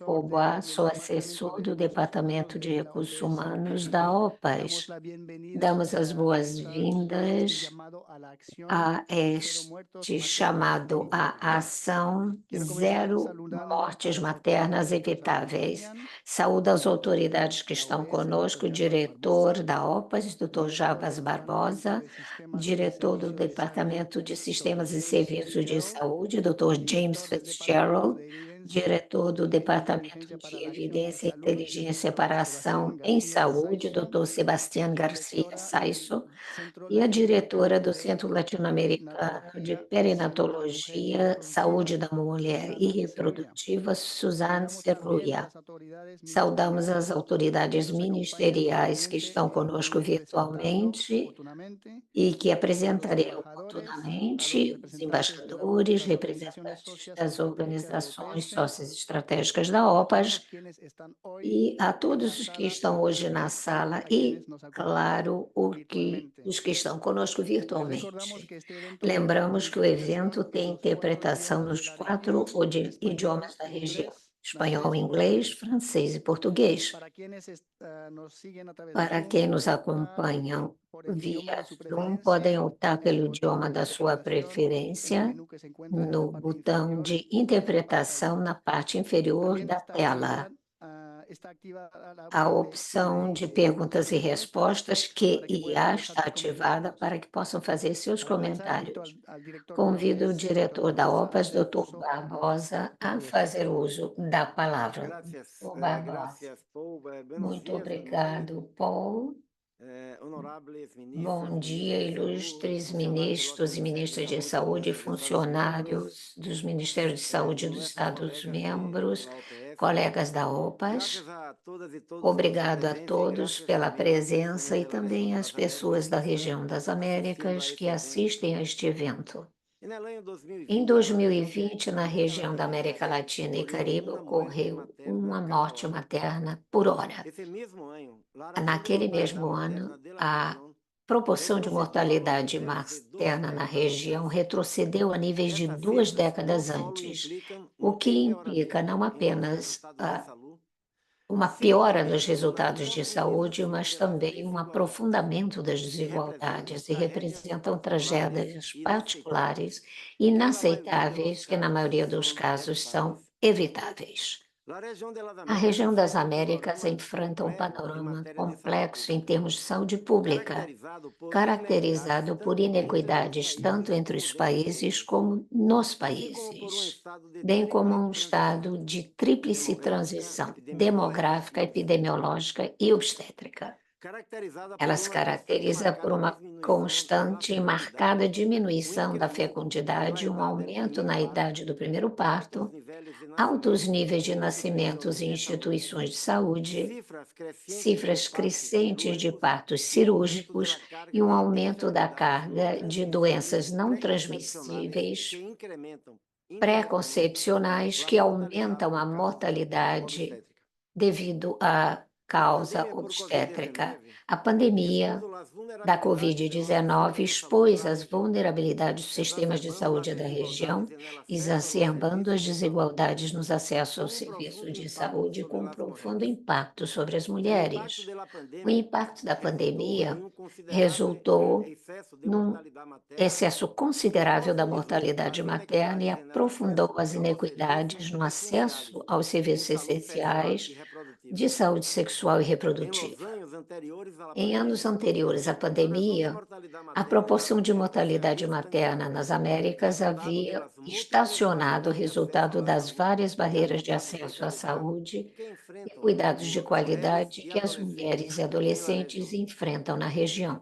Oba, sou assessor do Departamento de Recursos Humanos da OPAS. Damos as boas-vindas a este chamado a Ação Zero Mortes Maternas Evitáveis. Saúdo as autoridades que estão conosco, o diretor da OPAS, Dr. Jarbas Barbosa, diretor do Departamento de Sistemas e Serviços de Saúde, Dr. James Fitzgerald, diretor do Departamento de Evidência, Inteligência e Separação em Saúde, Dr. Sebastián Garcia Saiso, e a diretora do Centro Latino-Americano de Perinatologia, Saúde da Mulher e Reprodutiva, Suzanne Serruia. Saudamos as autoridades ministeriais que estão conosco virtualmente e que apresentarei oportunamente os embaixadores, representantes das organizações sócias estratégicas da OPAS e a todos os que estão hoje na sala e, claro, os que estão conosco virtualmente. Lembramos que o evento tem interpretação nos 4 idiomas da região: espanhol, inglês, francês e português. Para quem nos acompanha via Zoom, podem optar pelo idioma da sua preferência no botão de interpretação na parte inferior da tela. A opção de perguntas e respostas QIA está ativada para que possam fazer seus comentários. Convido o diretor da OPAS, Dr. Barbosa, a fazer uso da palavra. Dr. Barbosa. Muito obrigado, Paul. Bom dia, ilustres ministros e ministras de saúde, funcionários dos Ministérios de Saúde dos Estados-membros, colegas da OPAS. Obrigado a todos pela presença e também às pessoas da região das Américas que assistem a este evento. Em 2020, na região da América Latina e Caribe, ocorreu uma morte materna por hora. Naquele mesmo ano, a proporção de mortalidade materna na região retrocedeu a níveis de 2 décadas antes, o que implica não apenas uma piora nos resultados de saúde, mas também um aprofundamento das desigualdades e representam tragédias particulares inaceitáveis que, na maioria dos casos, são evitáveis. A região das Américas enfrenta um panorama complexo em termos de saúde pública, caracterizado por inequidades tanto entre os países como nos países, bem como um estado de tríplice transição demográfica, epidemiológica e obstétrica. Ela se caracteriza por uma constante e marcada diminuição da fecundidade, um aumento na idade do primeiro parto, altos níveis de nascimentos em instituições de saúde, cifras crescentes de partos cirúrgicos e um aumento da carga de doenças não transmissíveis pré-concepcionais que aumentam a mortalidade devido à causa obstétrica. A pandemia da Covid-19 expôs as vulnerabilidades dos sistemas de saúde da região, exacerbando as desigualdades nos acessos ao serviço de saúde, com um profundo impacto sobre as mulheres. O impacto da pandemia resultou num excesso considerável da mortalidade materna e aprofundou as inequidades no acesso aos serviços essenciais de saúde sexual e reprodutiva. Em anos anteriores à pandemia, a proporção de mortalidade materna nas Américas havia estacionado, resultado das várias barreiras de acesso à saúde e cuidados de qualidade que as mulheres e adolescentes enfrentam na região.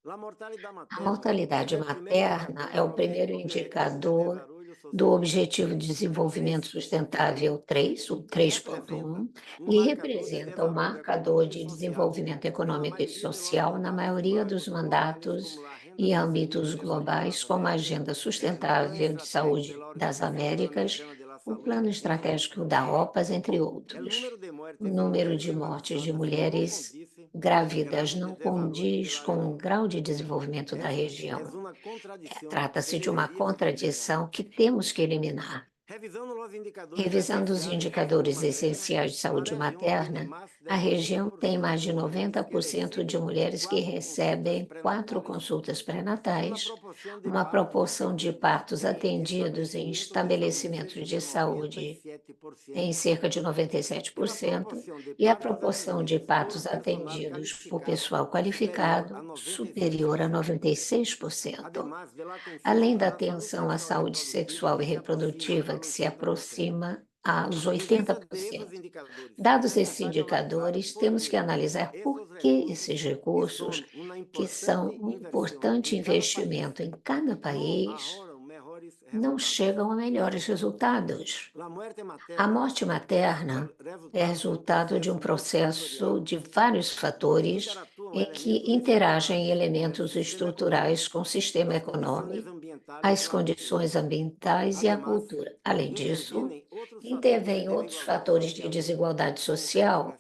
A mortalidade materna é o primeiro indicador do Objetivo de Desenvolvimento Sustentável 3, o 3.1, e representa o marcador de desenvolvimento econômico e social na maioria dos mandatos e âmbitos globais, como a Agenda Sustentável de Saúde das Américas, o Plano Estratégico da OPAS, entre outros. O número de mortes de mulheres grávidas não condiz com o grau de desenvolvimento da região. Trata-se de uma contradição que temos que eliminar. Revisando os indicadores essenciais de saúde materna, a região tem mais de 90% de mulheres que recebem 4 consultas pré-natais, uma proporção de partos atendidos em estabelecimentos de saúde em cerca de 97%, e a proporção de partos atendidos por pessoal qualificado superior a 96%. Além da atenção à saúde sexual e reprodutiva, que se aproxima aos 80%. Dados esses indicadores, temos que analisar por que esses recursos, que são um importante investimento em cada país, não chegam a melhores resultados. A morte materna é resultado de um processo de vários fatores em que interagem elementos estruturais com o sistema econômico, as condições ambientais e a cultura. Além disso, intervêm outros fatores de desigualdade social,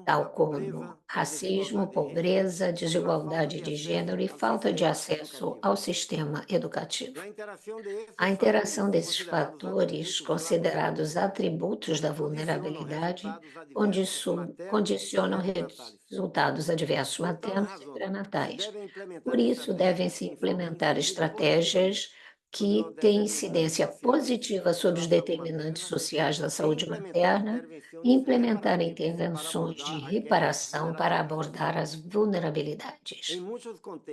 tal como racismo, pobreza, desigualdade de gênero e falta de acesso ao sistema educativo. A interação desses fatores, considerados atributos da vulnerabilidade, condicionam resultados adversos maternos e pré-natais. Por isso, devem-se implementar estratégias que têm incidência positiva sobre os determinantes sociais da saúde materna e implementar intervenções de reparação para abordar as vulnerabilidades.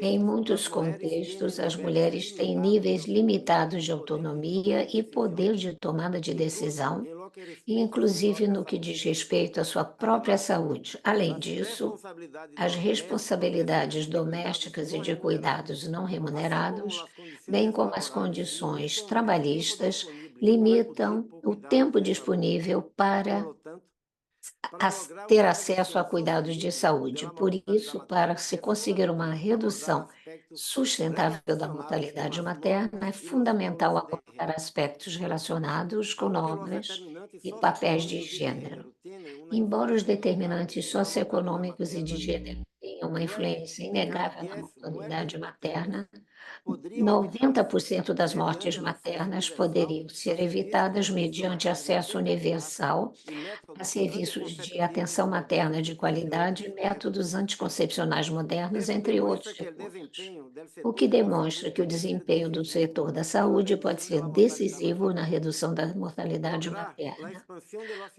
Em muitos contextos, as mulheres têm níveis limitados de autonomia e poder de tomada de decisão, inclusive no que diz respeito à sua própria saúde. Além disso, as responsabilidades domésticas e de cuidados não remunerados, bem como as condições trabalhistas, limitam o tempo disponível para ter acesso a cuidados de saúde. Por isso, para se conseguir uma redução sustentável da mortalidade materna, é fundamental abordar aspectos relacionados com normas e papéis de gênero. Embora os determinantes socioeconômicos e de gênero tenham uma influência inegável na mortalidade materna, 90% das mortes maternas poderiam ser evitadas mediante acesso universal a serviços de atenção materna de qualidade, métodos anticoncepcionais modernos, entre outros recursos. O que demonstra que o desempenho do setor da saúde pode ser decisivo na redução da mortalidade materna.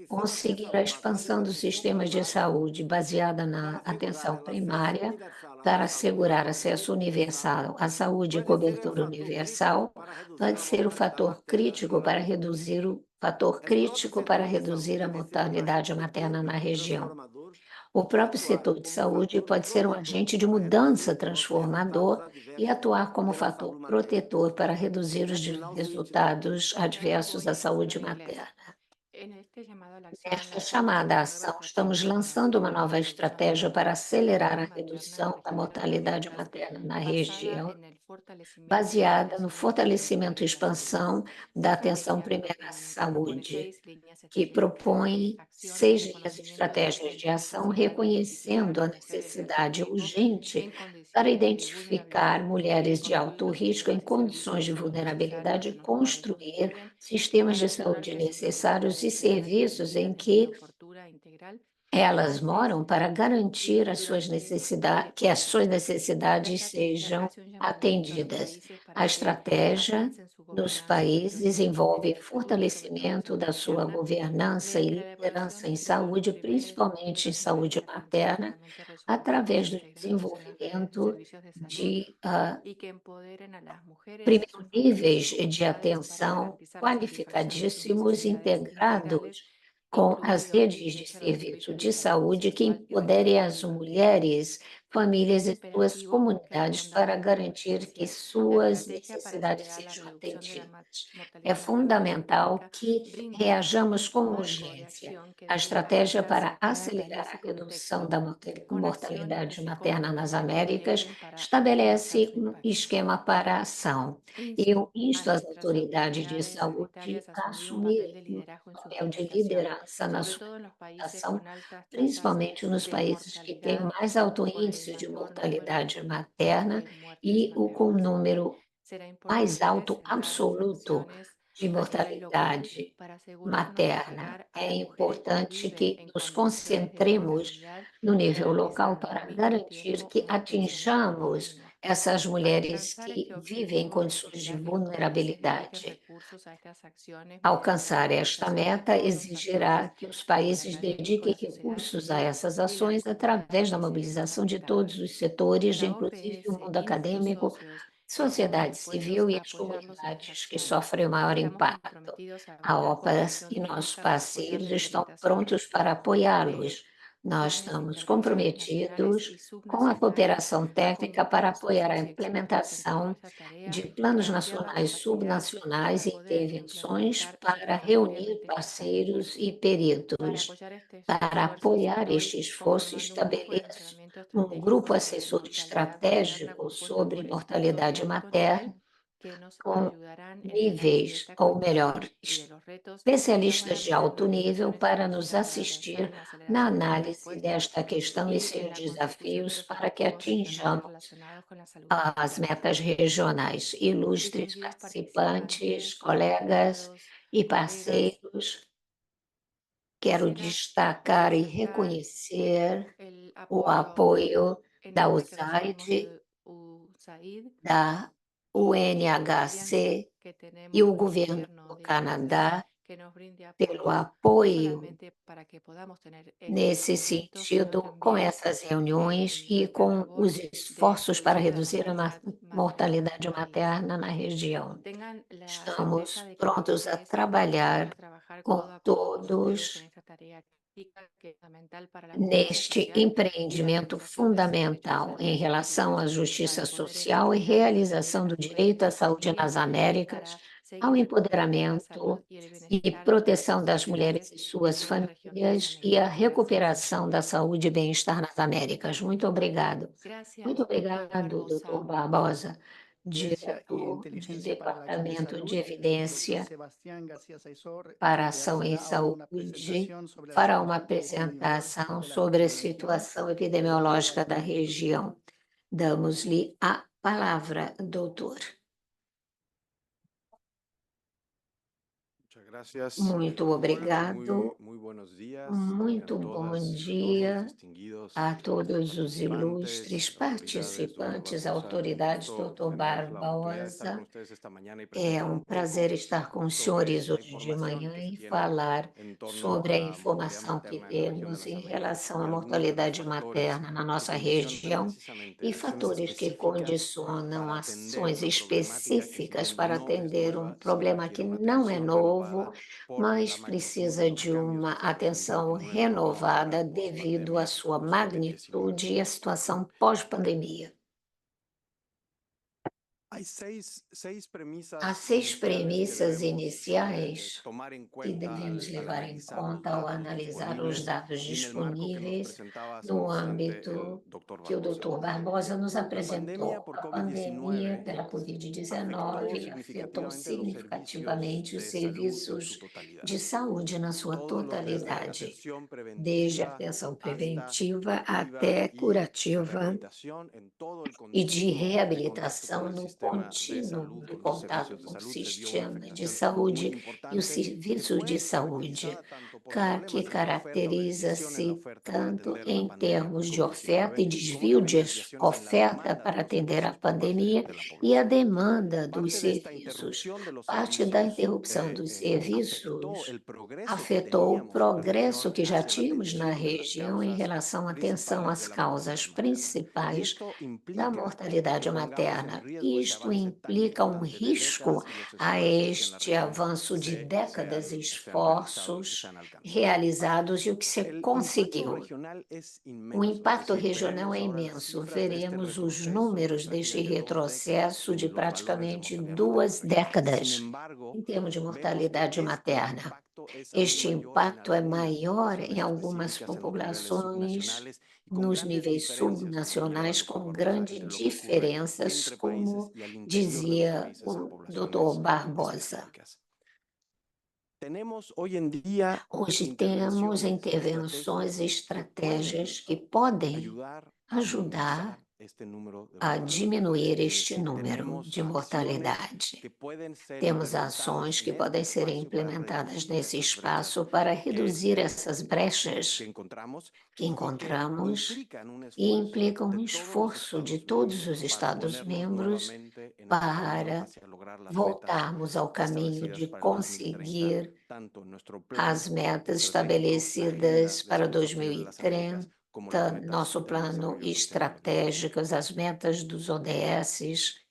Conseguir a expansão dos sistemas de saúde baseada na atenção primária para assegurar acesso universal à saúde e cobertura universal pode ser o fator crítico para reduzir a mortalidade materna na região. O próprio setor de saúde pode ser um agente de mudança transformador e atuar como fator protetor para reduzir os resultados adversos à saúde materna. Nesta chamada à ação, estamos lançando uma nova estratégia para acelerar a redução da mortalidade materna na região, baseada no fortalecimento e expansão da atenção primária à saúde, que propõe 6 linhas estratégicas de ação, reconhecendo a necessidade urgente para identificar mulheres de alto risco em condições de vulnerabilidade e construir sistemas de saúde necessários e serviços em que elas moram para garantir que as suas necessidades sejam atendidas. A estratégia nos países envolve fortalecimento da sua governança e liderança em saúde, principalmente em saúde materna, através do desenvolvimento de primeiros níveis de atenção qualificadíssimos, integrados com as redes de serviço de saúde que empoderem as mulheres, famílias e suas comunidades para garantir que suas necessidades sejam atendidas. É fundamental que reajamos com urgência. A estratégia para acelerar a redução da mortalidade materna nas Américas estabelece um esquema para a ação. Eu insto as autoridades de saúde a assumir um papel de liderança na sua ação, principalmente nos países que têm o mais alto índice de mortalidade materna e com o número mais alto absoluto de mortalidade materna. É importante que nos concentremos no nível local para garantir que atinjamos essas mulheres que vivem em condições de vulnerabilidade. Alcançar esta meta exigirá que os países dediquem recursos a essas ações através da mobilização de todos os setores, inclusive o mundo acadêmico, sociedade civil e as comunidades que sofrem o maior impacto. A OPAS e nossos parceiros estão prontos para apoiá-los. Nós estamos comprometidos com a cooperação técnica para apoiar a implementação de planos nacionais, subnacionais e intervenções para reunir parceiros e peritos. Para apoiar este esforço, estabeleço um grupo assessor estratégico sobre mortalidade materna, com níveis, ou melhor, especialistas de alto nível para nos assistir na análise desta questão e seus desafios para que atinjamos as metas regionais. Ilustres participantes, colegas e parceiros, quero destacar e reconhecer o apoio da USAID, da UNHC e o governo do Canadá pelo apoio nesse sentido, com essas reuniões e com os esforços para reduzir a mortalidade materna na região. Estamos prontos a trabalhar com todos neste empreendimento fundamental em relação à justiça social e realização do direito à saúde nas Américas, ao empoderamento e proteção das mulheres e suas famílias e a recuperação da saúde e bem-estar nas Américas. Muito obrigado. Muito obrigado, doutor Barbosa, diretor do Departamento de Evidência para Ação em Saúde, fará uma apresentação sobre a situação epidemiológica da região. Damos-lhe a palavra, doutor. Muito obrigado. Muito bom dia a todos os ilustres participantes, autoridades, doutor Barbosa. É um prazer estar com os senhores hoje de manhã e falar sobre a informação que temos em relação à mortalidade materna na nossa região e fatores que condicionam ações específicas para atender um problema que não é novo, mas precisa de uma atenção renovada devido à sua magnitude e à situação pós-pandemia. Há seis premissas iniciais que devemos levar em conta ao analisar os dados disponíveis no âmbito que o Dr. Barbosa nos apresentou. A pandemia pela Covid-19 afetou significativamente os serviços de saúde na sua totalidade, desde a atenção preventiva até curativa e de reabilitação no contínuo do contato com o sistema de saúde e o serviço de saúde, que caracteriza-se tanto em termos de oferta e desvio de oferta para atender a pandemia e a demanda dos serviços. Parte da interrupção dos serviços afetou o progresso que já tínhamos na região em relação à atenção às causas principais da mortalidade materna. Isto implica um risco a este avanço de décadas e esforços realizados e o que se conseguiu. O impacto regional é imenso. Veremos os números deste retrocesso de praticamente 2 décadas em termos de mortalidade materna. Este impacto é maior em algumas populações nos níveis subnacionais, com grandes diferenças, como dizia o Dr. Barbosa. Hoje temos intervenções e estratégias que podem ajudar a diminuir este número de mortalidade. Temos ações que podem ser implementadas nesse espaço para reduzir essas brechas que encontramos e implicam um esforço de todos os Estados-membros para voltarmos ao caminho de conseguir as metas estabelecidas para 2030, nosso plano estratégico, as metas dos ODS,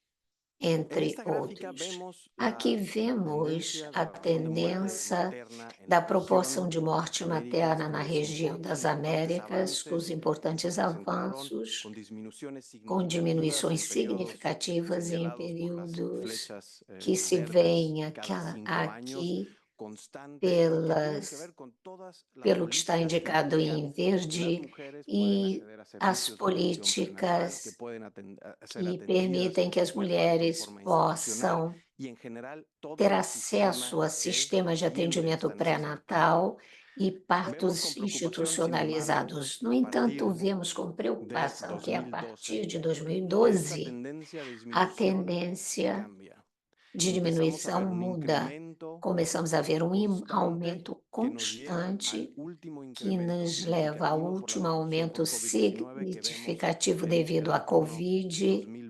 entre outros. Aqui vemos a tendência da proporção de morte materna na região das Américas, com os importantes avanços, com diminuições significativas em períodos que se veem aqui pelo que está indicado em verde, e as políticas que permitem que as mulheres possam ter acesso a sistemas de atendimento pré-natal e partos institucionalizados. No entanto, vemos com preocupação que, a partir de 2012, a tendência de diminuição muda. Começamos a ver um aumento constante que nos leva ao último aumento significativo devido à Covid,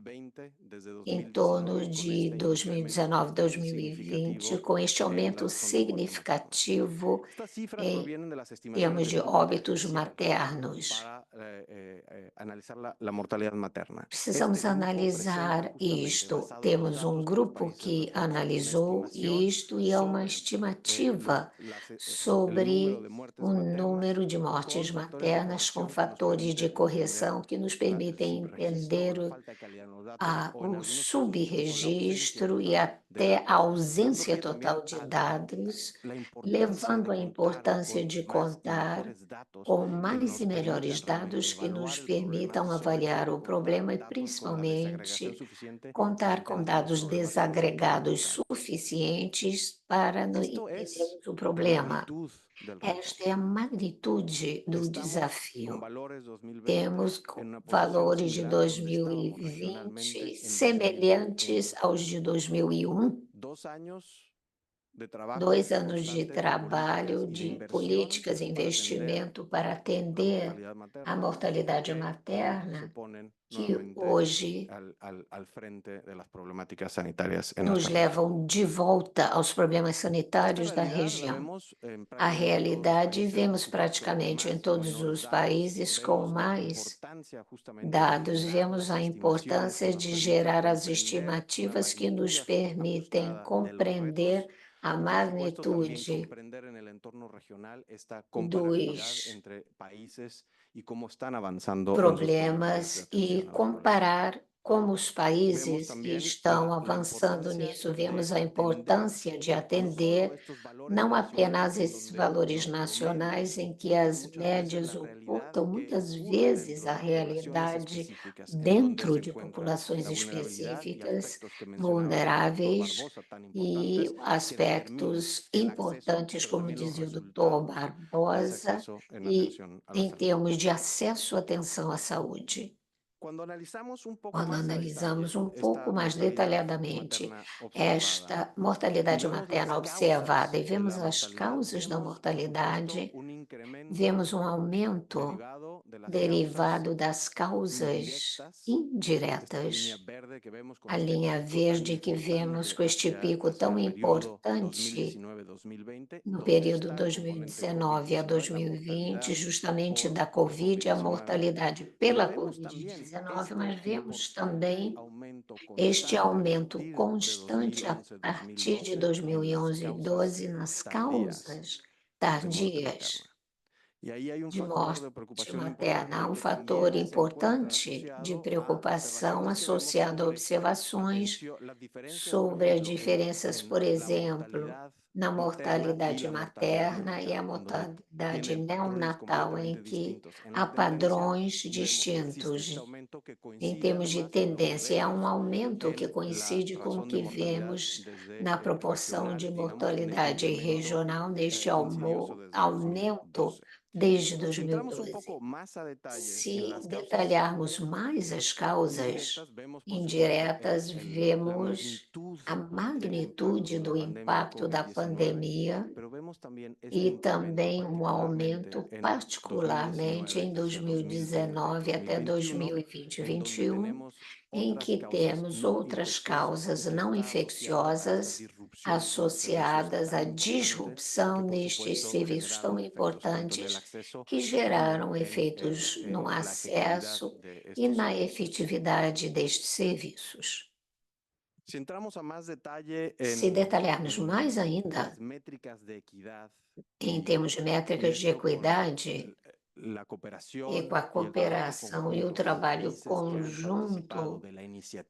em torno de 2019, 2020, com este aumento significativo em termos de óbitos maternos. Precisamos analisar isto. Temos um grupo que analisou isto e é uma estimativa sobre o número de mortes maternas com fatores de correção que nos permitem entender o subregistro e até a ausência total de dados, levando à importância de contar com mais e melhores dados que nos permitam avaliar o problema e, principalmente, contar com dados desagregados suficientes para entendermos o problema. Esta é a magnitude do desafio. Temos valores de 2020 semelhantes aos de 2001. 2 anos de trabalho, de políticas e investimento para atender a mortalidade materna, que hoje nos levam de volta aos problemas sanitários da região. A realidade vemos praticamente em todos os países com mais dados, vemos a importância de gerar as estimativas que nos permitem compreender a magnitude dos problemas e comparar como os países estão avançando nisso. Vemos a importância de atender não apenas esses valores nacionais, em que as médias ocultam muitas vezes a realidade dentro de populações específicas, vulneráveis, e aspectos importantes, como dizia o doutor Barbosa, e em termos de acesso à atenção à saúde. Quando analisamos um pouco mais detalhadamente esta mortalidade materna observada e vemos as causas da mortalidade, vemos um aumento derivado das causas indiretas. A linha verde que vemos com este pico tão importante no período 2019 a 2020, justamente da Covid, a mortalidade pela Covid-19, mas vemos também este aumento constante a partir de 2011 e 2012 nas causas tardias de morte materna. Há um fator importante de preocupação associado a observações sobre as diferenças, por exemplo, na mortalidade materna e a donde mortalidade tiene patrones neonatal, em completamente que distintos. En há la tendencia padrões vemos que existe este distintos. aumento que Em coincide termos de además con los tendência, há um modelos aumento que en la coincide com o razón de que mortalidad vemos desde na proporção de regional, digamos, en este mortalidade incremento regional neste insidioso desde aumento 2012. desde Si entramos un 2012. poco más a detalle en Se las causas detalharmos mais as causas indirectas, vemos por supuesto indiretas, la vemos magnitud a del impacto magnitude de la do pandemia impacto da COVID-19, pandemia pero vemos también este e incremento também um particularmente aumento, en particularmente 2019 em hacia 2020 y 2019 até 2021, 2020 e en donde 2021, tenemos em otras que causas temos no outras infecciosas y causas que não está asociado a esta infecciosas disrupción en los servicios associadas à tan importante disrupção que por nestes supuesto serviços tão generaron efectos tanto en el importantes acceso que como geraram en efeitos no la efectividad acesso de e estos na servicios. efetividade destes serviços. Si entramos a más detalle Se detalharmos mais ainda las métricas de equidad em termos de y métricas de esto con equidade, la e com cooperación a y el trabajo cooperação e o conjunto con trabalho países que han participado conjunto de la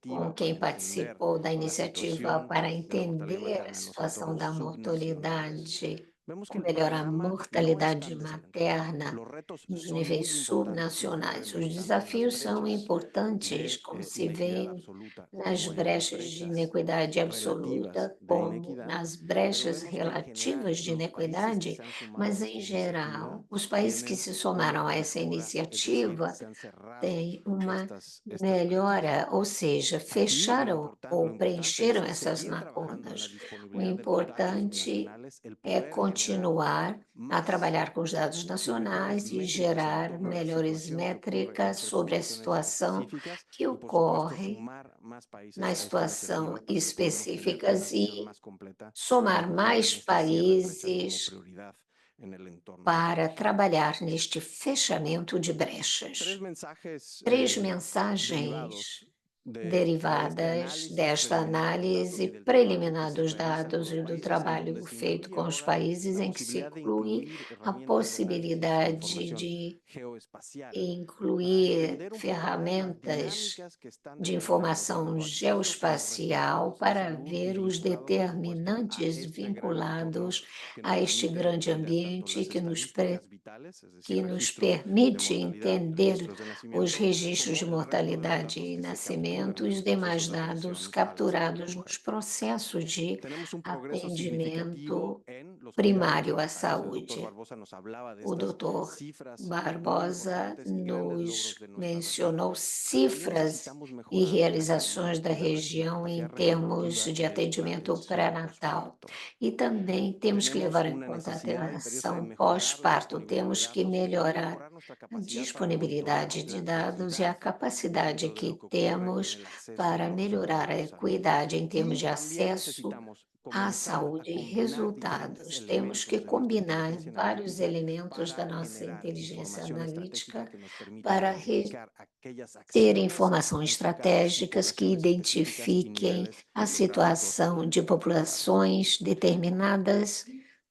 com iniciativa quem para entender participou da la iniciativa situación para de la mortalidad entender a materna en los situação entornos da subnacionales, mortalidade, vemos que ou el melhor, a panorama no es mortalidade tan desalentador. materna Los retos nos son níveis muy importantes, como subnacionais. pueden Os ver, tanto en las desafios são brechas importantes, de como se inequidad vê absoluta nas como en las brechas de brechas inequidade relativas absoluta, de como inequidad, nas pero brechas vemos que en general relativas de los países que inequidade, se han sumado mas, a em esta iniciativa geral, os países que tienen se una somaram a essa mejora, es decir, iniciativa se han cerrado têm uma estas brechas. melhora, ou seja, Aquí fecharam lo ou importante es preencheram essas seguir trabajando en la lacunas. O disponibilidad de los datos importante nacionales, el é poder generar continuar a más trabalhar com os dados y mejores nacionais e métricas en gerar torno a la melhores situación que ocurre métricas entre sobre a poblaciones situação específicas que y, por supuesto, ocorre sumar más países na a esta situação iniciativa para que podamos tener una específicas visión e más completa en somar trabajar mais en este cierre de brechas como países prioridad en el entorno para internacional. trabalhar neste fechamento de Tres brechas. mensajes Três derivados mensagens de este derivadas análisis desta preliminar de los datos análise y del trabajo que preliminar se dos realiza con dados los e do países, en trabalho donde se feito incluye com os ahora países, la em que se posibilidad de inclui incluir a herramientas de análisis de possibilidade información de geoespacial para incluir entender un poco más las ferramentas dinámicas que están de determinando informação tanto aquellos que nos geoespacial referimos a para salud y ver os vinculados, por supuesto, a determinantes este gran entorno vinculados que nos a este permite grande entender tanto ambiente las estadísticas vitales, es decir, que nos registros de permite mortalidad, entender registros de os nacimiento, registros de como el resto de los mortalidade datos e que se capturan nascimento e en os los procesos demais de dados atención a la salud de capturados nos mujer. processos de Tenemos un progreso significativo atendimento en los cuidados primário à desplazados. El doctor saúde. Barbosa nos hablaba de O estas doutor cifras muy Barbosa importantes y grandes logros nos de nuestra región, mencionou pero también cifras necesitamos e mejorar la realizações calidad da de la região em capacidad termos reproductiva de de la atendimento atención pré-natal. posparto. E também temos que Tenemos levar em una conta a necesidad imperiosa de atenção mejorar la pós-parto. disponibilidad de Temos que datos y también melhorar mejorar nuestra a capacidad para monitorear disponibilidade de la dados e a equidad capacidade dentro de que lo que ocurre en temos el acceso para a los melhorar a servicios de salud. equidade em termos Y de también acesso necesitamos à comenzar a saúde e combinar diferentes resultados. Temos que elementos de nuestra combinar inteligencia vários analítica elementos da para nossa generar inteligência información estratégica analítica que nos permita para identificar aquellas ter acciones informações enfocadas en estratégicas que poblaciones específicas y identifiquem niveles a geográficos situação de particulares. populações determinadas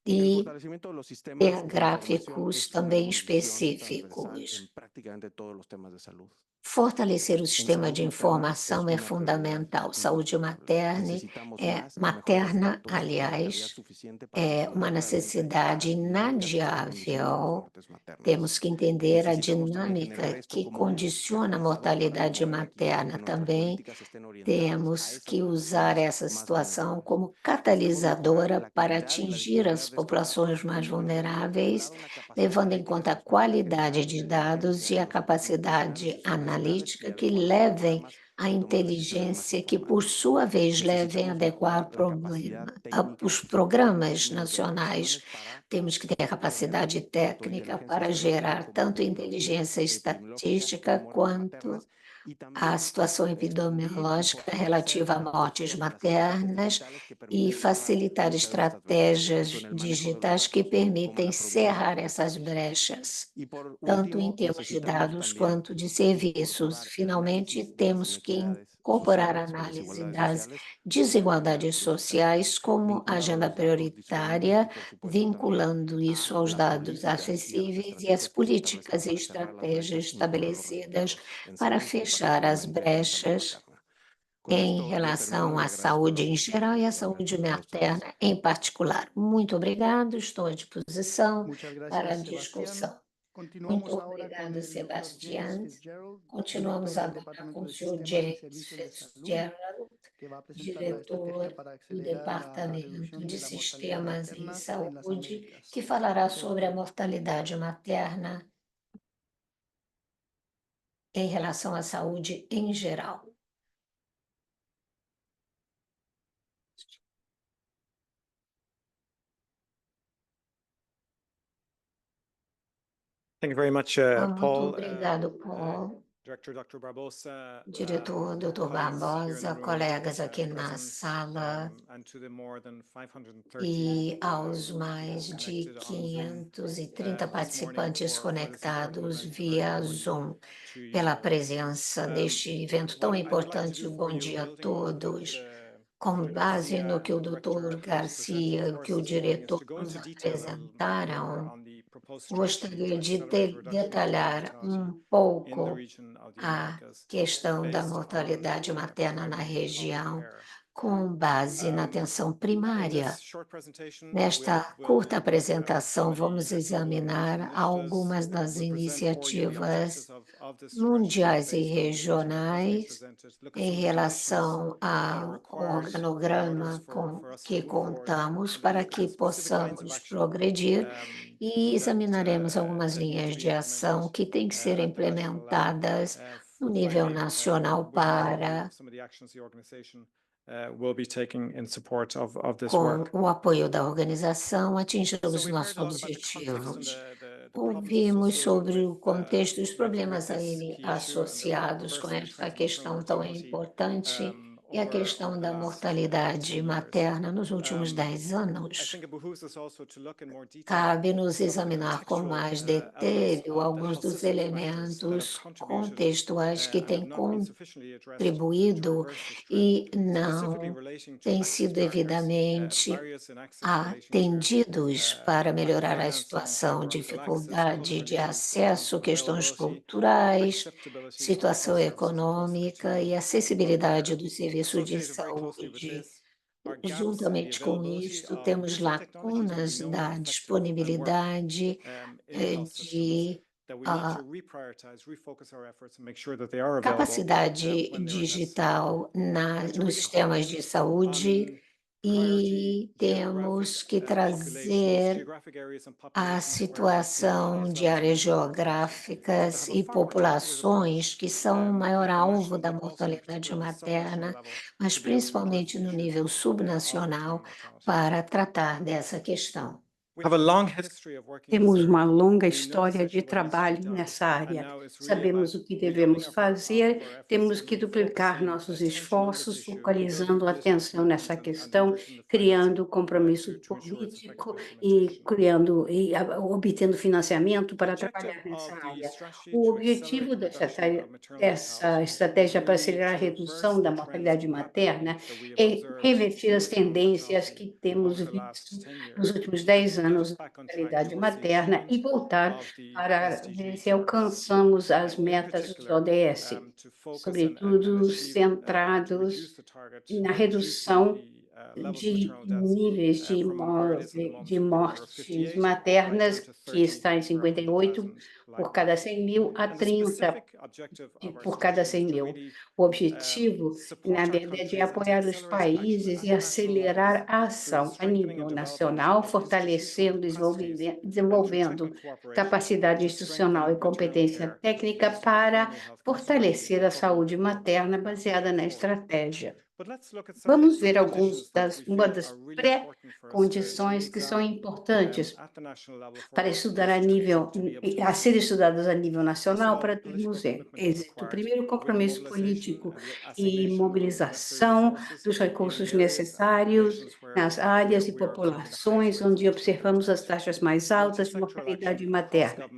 El e fortalecimiento de los sistemas de información gráficos es una também condición transversal en específicos. prácticamente todos los temas de salud. Fortalecer o En sistema salud de materna es informação é una prioridad fundamental. Saúde indiscutible. materna Necesitamos más y mejores materna, datos con la calidad aliás, suficiente para é uma entender realmente necessidade las dinámicas que condicionan las inadiável. muertes maternas. Temos que entender a Necesitamos también dinâmica generar esto que como un condiciona a catalizador para mortalidade promover la equidad y materna que nuestras também. políticas estén orientadas a Temos esas que usar poblaciones essa más situação vulnerables. como Busquemos mejorar catalisadora la para calidad y la atingir disponibilidad as de estos populações datos, mais manteniendo por un vulneráveis, lado una capacidad levando em analítica conta a suficiente qualidade que de dé dados vigencia e a a los objetivos finales capacidade supranacionales y analítica que adecuar los levem programas a y tomar decisiones más inteligência que, por informadas. sua vez, levem a Necesitamos adequar mejorar la capacidad os técnica en programas términos de nacionais. acciones para Temos que ter a generar capacidade tanto técnica inteligencia para estadística gerar como tanto epidemiología, inteligência epidemiológica en estatística muertes quanto maternas y a también situação expandir y epidemiológica fortalecer relativa a mortes las estrategias maternas digitales que e permiten cerrar facilitar muchas de estas brechas, tanto estratégias en el manejo de los digitais que datos como en permitem la provisión de cerrar apoyo essas estadístico. brechas, Y por tanto em último, termos de necesitamos dados también quanto de serviços. incorporar el Finalmente, análisis de las temos que inequidades incorporar a sociales o análise desigualdades das sociales como prioridad desigualdades prioritaria, sociais como vinculado a agenda los datos disponibles prioritária, y, por supuesto, también vinculando isso a aos las dados políticas y a las acessíveis e às estrategias que se establezcan políticas e para cerrar las estratégias brechas y mejorar los estabelecidas resultados en para salud y fechar as particularmente en salud brechas materna. em relação à saúde em geral e à saúde materna em particular. Muito obrigado, estou à disposição Muchas para a gracias, discussão. Sebastián. Muito Continuamos ahora con obrigada, el doctor Sebastián. James Fitzgerald, Continuamos director del agora Departamento com o de senhor Sistemas de James Servicios de Salud, Fitzgerald, que va a presentar la estrategia diretor para do acelerar la Departamento reducción de de la mortalidad Sistemas em materna en las Saúde, Américas. que falará Adelante, sobre a doctor. mortalidade materna em relação à saúde em geral. Thank you very much, Muito Paul. obrigado, Paul. Director Dr. Barbosa, Diretor Dr. Barbosa, colegas aqui na sala e aos mais de 530 participantes conectados via Zoom, pela presença neste evento tão importante. Bom dia a todos. Com base no que o Dr. Garcia e o que o diretor nos apresentaram, gostaria de detalhar um pouco a questão da mortalidade materna na região, com base na atenção primária. Nesta curta apresentação, vamos examinar algumas das iniciativas mundiais e regionais em relação ao organograma com que contamos para que possamos progredir e examinaremos algumas linhas de ação que têm que ser implementadas no nível nacional para, com o apoio da organização, atingirmos nossos objetivos. Ouvimos sobre o contexto e os problemas a ele associados com essa questão tão importante e a questão da mortalidade materna nos últimos 10 anos. Cabe nos examinar com mais detalhe alguns dos elementos contextuais que têm contribuído e não têm sido devidamente atendidos para melhorar a situação, dificuldade de acesso, questões culturais, situação econômica e acessibilidade do serviço de saúde. Juntamente com isto, temos lacunas da disponibilidade de capacidade digital nos sistemas de saúde e temos que trazer a situação de áreas geográficas e populações que são o maior alvo da mortalidade materna, mas principalmente no nível subnacional, para tratar dessa questão. Temos uma longa história de trabalho nessa área. Sabemos o que devemos fazer, temos que duplicar nossos esforços, focalizando a atenção nessa questão, criando compromisso político e obtendo financiamento para trabalhar nessa área. O objetivo dessa estratégia para acelerar a redução da mortalidade materna é reverter as tendências que temos visto nos últimos 10 anos da mortalidade materna e voltar para ver se alcançamos as metas dos ODS, sobretudo centrados na redução de níveis de mortes maternas, que está em 58 por cada 100 mil a 30 por cada 100 mil. O objetivo, na verdade, é apoiar os países e acelerar a ação a nível nacional, fortalecendo e desenvolvendo capacidade institucional e competência técnica para fortalecer a saúde materna baseada na estratégia. Vamos ver uma das pré-condições que são importantes para estudar a ser estudadas a nível nacional para termos êxito. Primeiro, compromisso político e mobilização dos recursos necessários nas áreas e populações onde observamos as taxas mais altas de mortalidade materna.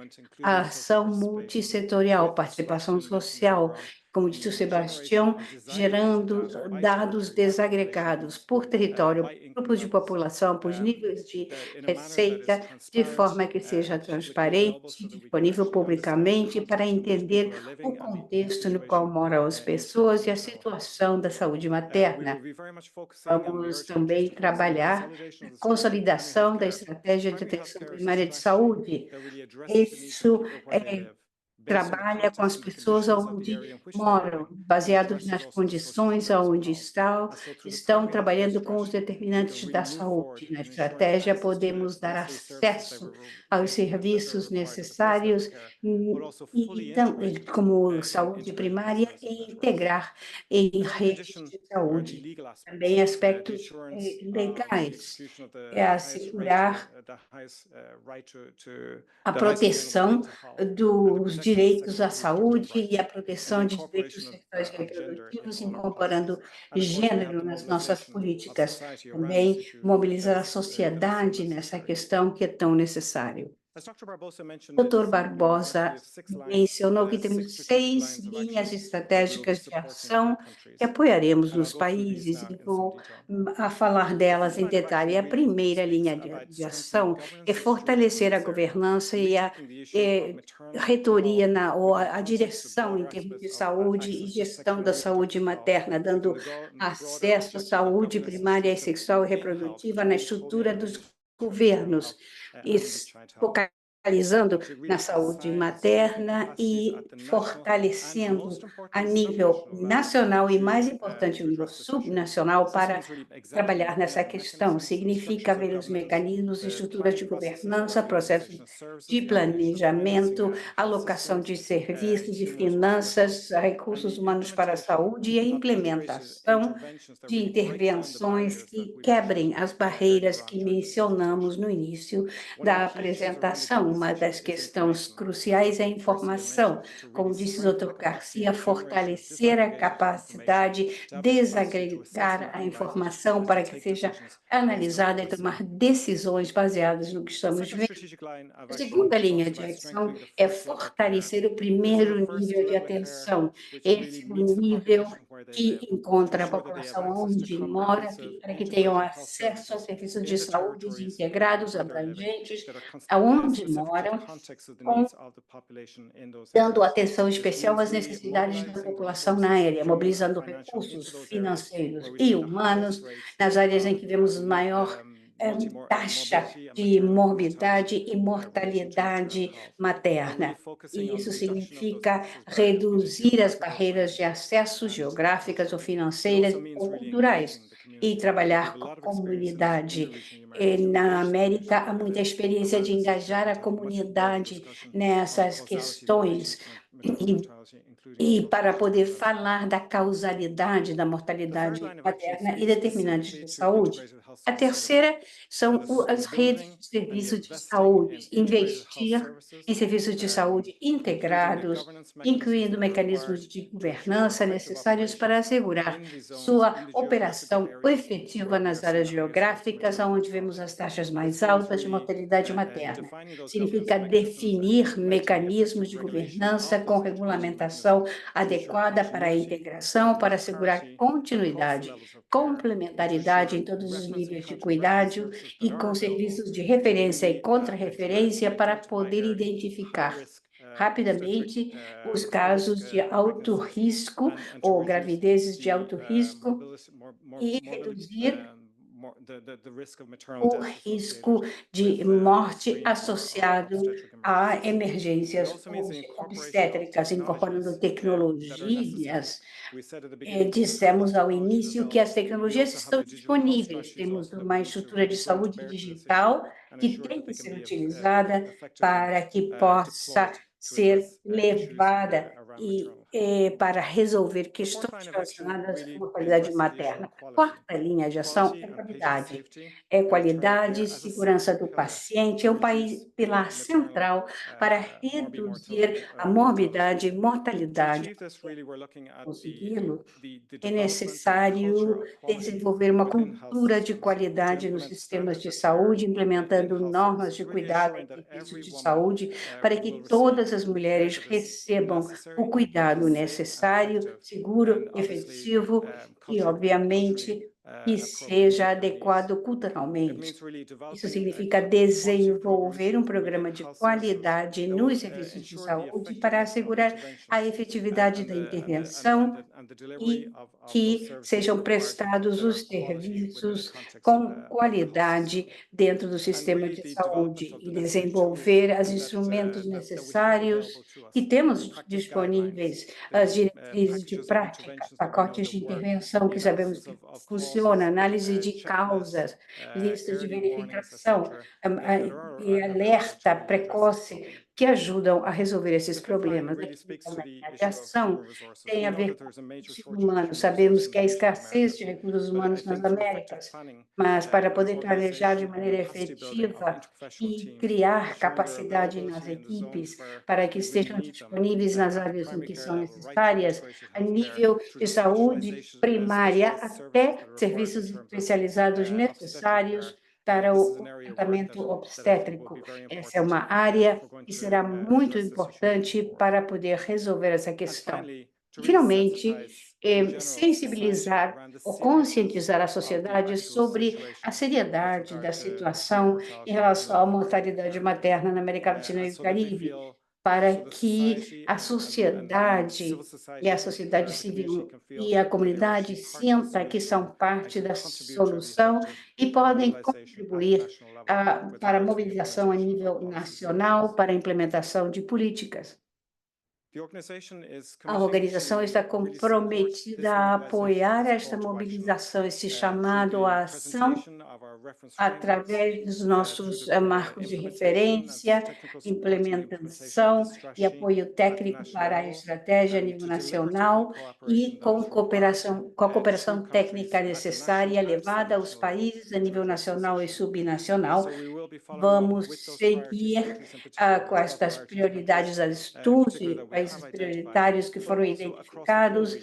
A ação multissetorial, participação social, como disse o Sebastião, gerando dados desagregados por território, grupos de população, por níveis de receita, de forma que seja transparente, disponível publicamente, para entender o contexto no qual moram as pessoas e a situação da saúde materna. Vamos também trabalhar na consolidação da estratégia de atenção primária de saúde. Isso trabalha com as pessoas onde moram, baseados nas condições onde estão trabalhando com os determinantes da saúde. Na estratégia, podemos dar acesso aos serviços necessários, como saúde primária, e integrar em redes de saúde. Também aspectos legais, assegurar a proteção dos direitos à saúde e a proteção de direitos sexuais e reprodutivos, incorporando gênero nas nossas políticas. Também mobilizar a sociedade nessa questão que é tão necessário. Dr. Barbosa mencionou que temos 6 linhas estratégicas de ação que apoiaremos nos países, e vou a falar delas em detalhe. A primeira linha de ação é fortalecer a governança e a reitoria ou a direção em termos de saúde e gestão da saúde materna, dando acesso à saúde primária e sexual e reprodutiva na estrutura dos governos, focalizando na saúde materna e fortalecendo a nível nacional e, mais importante, o nível subnacional para trabalhar nessa questão. Significa ver os mecanismos, estruturas de governança, processos de planejamento, alocação de serviços e finanças, recursos humanos para a saúde e a implementação de intervenções que quebrem as barreiras que mencionamos no início da apresentação. Uma das questões cruciais é a informação. Como disse o Dr. Garcia, fortalecer a capacidade, desagregar a informação para que seja analisada e tomar decisões baseadas no que estamos vendo. A segunda linha de ação é fortalecer o primeiro nível de atenção, esse nível que encontra a população onde mora, para que tenham acesso a serviços de saúde integrados, abrangentes, aonde moram, dando atenção especial às necessidades da população na área, mobilizando recursos financeiros e humanos nas áreas em que vemos maior taxa de morbidade e mortalidade materna. E isso significa reduzir as barreiras de acesso geográficas ou financeiras ou culturais e trabalhar com a comunidade. Na América, há muita experiência de engajar a comunidade nessas questões e para poder falar da causalidade da mortalidade materna e determinantes de saúde. A terceira são as redes de serviços de saúde, investir em serviços de saúde integrados, incluindo mecanismos de governança necessários para assegurar sua operação efetiva nas áreas geográficas onde vemos as taxas mais altas de mortalidade materna. Significa definir mecanismos de governança com regulamentação adequada para a integração, para assegurar continuidade, complementaridade em todos os níveis de cuidado e com serviços de referência e contra-referência para poder identificar rapidamente os casos de alto risco ou gravidezes de alto risco e reduzir o risco de morte associado a emergências obstétricas, incorporando tecnologias. Dissemos ao início que as tecnologias estão disponíveis. Temos uma estrutura de saúde digital que tem que ser utilizada para que possa ser levada para resolver questões relacionadas à mortalidade materna. A quarta linha de ação é qualidade. É qualidade, segurança do paciente, é um pilar central para reduzir a morbidade e mortalidade. Consegui-lo, é necessário desenvolver uma cultura de qualidade nos sistemas de saúde, implementando normas de cuidado e serviços de saúde para que todas as mulheres recebam o o cuidado necessário, seguro, efetivo e, obviamente, que seja adequado culturalmente. Isso significa desenvolver um programa de qualidade nos serviços de saúde para assegurar a efetividade da intervenção e que sejam prestados os serviços com qualidade dentro do sistema de saúde e desenvolver os instrumentos necessários que temos disponíveis, as diretrizes de prática, pacotes de intervenção que sabemos que funciona, análise de causas, listas de verificação e alerta precoce que ajudam a resolver esses problemas. A ação tem a ver com recursos humanos. Sabemos que há escassez de recursos humanos nas Américas, mas para poder planejar de maneira efetiva e criar capacidade nas equipes para que estejam disponíveis nas áreas em que são necessárias, a nível de saúde primária até serviços especializados necessários para o tratamento obstétrico. Essa é uma área que será muito importante para poder resolver essa questão. Finalmente, sensibilizar ou conscientizar a sociedade sobre a seriedade da situação em relação à mortalidade materna na América Latina e do Caribe, para que a sociedade e a sociedade civil e a comunidade sinta que são parte da solução e podem contribuir para a mobilização a nível nacional, para a implementação de políticas. A organização está comprometida a apoiar esta mobilização, esse chamado à ação, através dos nossos marcos de referência, implementação e apoio técnico para a estratégia a nível nacional e com a cooperação técnica necessária levada aos países a nível nacional e subnacional. Vamos seguir com estas prioridades as 12 países prioritários que foram identificados,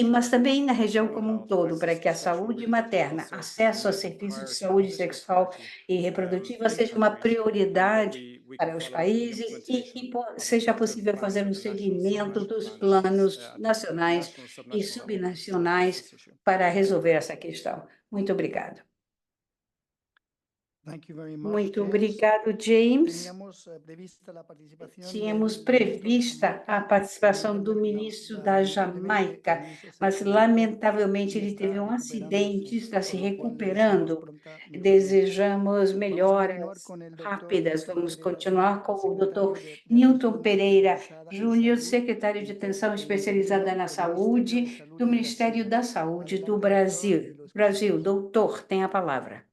mas também na região como um todo, para que a saúde materna, acesso a serviços de saúde sexual e reprodutiva seja uma prioridade para os países e que seja possível fazer um seguimento dos planos nacionais e subnacionais para resolver essa questão. Muito obrigado. Muito obrigado, James. Tínhamos prevista a participação do ministro da Jamaica, mas lamentavelmente ele teve um acidente, está se recuperando. Desejamos melhoras rápidas. Vamos continuar com o Dr. Newton Pereira Júnior, secretário de Atenção Especializada na Saúde do Ministério da Saúde do Brasil. Doutor, tem a palavra.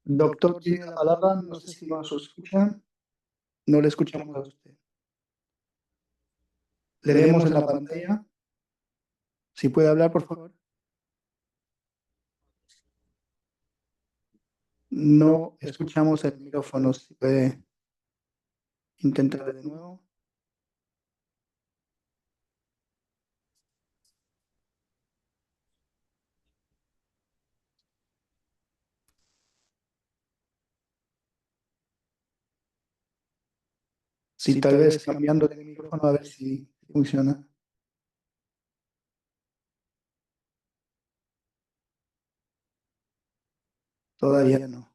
Doctor, tiene la palabra, no sé si nos escucha. No le escuchamos a usted. Le leemos en la pantalla. Si puede hablar, por favor. No escuchamos el micrófono. Si puede intentar de nuevo. Sí, tal vez cambiando de micrófono a ver si funciona. Todavía no.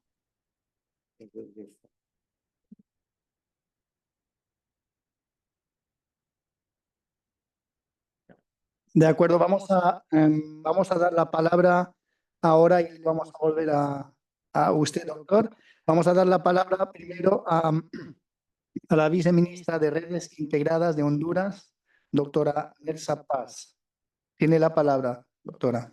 De acuerdo, vamos a dar la palabra ahora y vamos a volver a usted, doctor. Vamos a dar la palabra primero a la viceministra de Redes Integradas de Honduras, doctora Nelsa Paz. Tiene la palabra, doctora.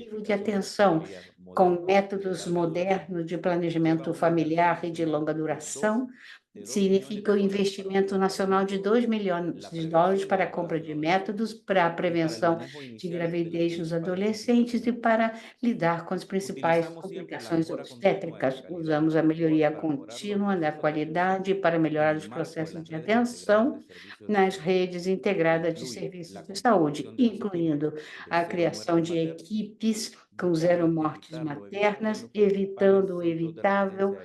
nível de atenção com métodos modernos de planejamento familiar e de longa duração, significa o investimento nacional de 2 milhões de dólares para a compra de métodos para a prevenção de gravidez nos adolescentes e para lidar com as principais complicações obstétricas. Usamos a melhoria contínua da qualidade para melhorar os processos de atenção nas redes integradas de serviços de saúde, incluindo a criação de equipes com zero mortes maternas, evitando o evitável,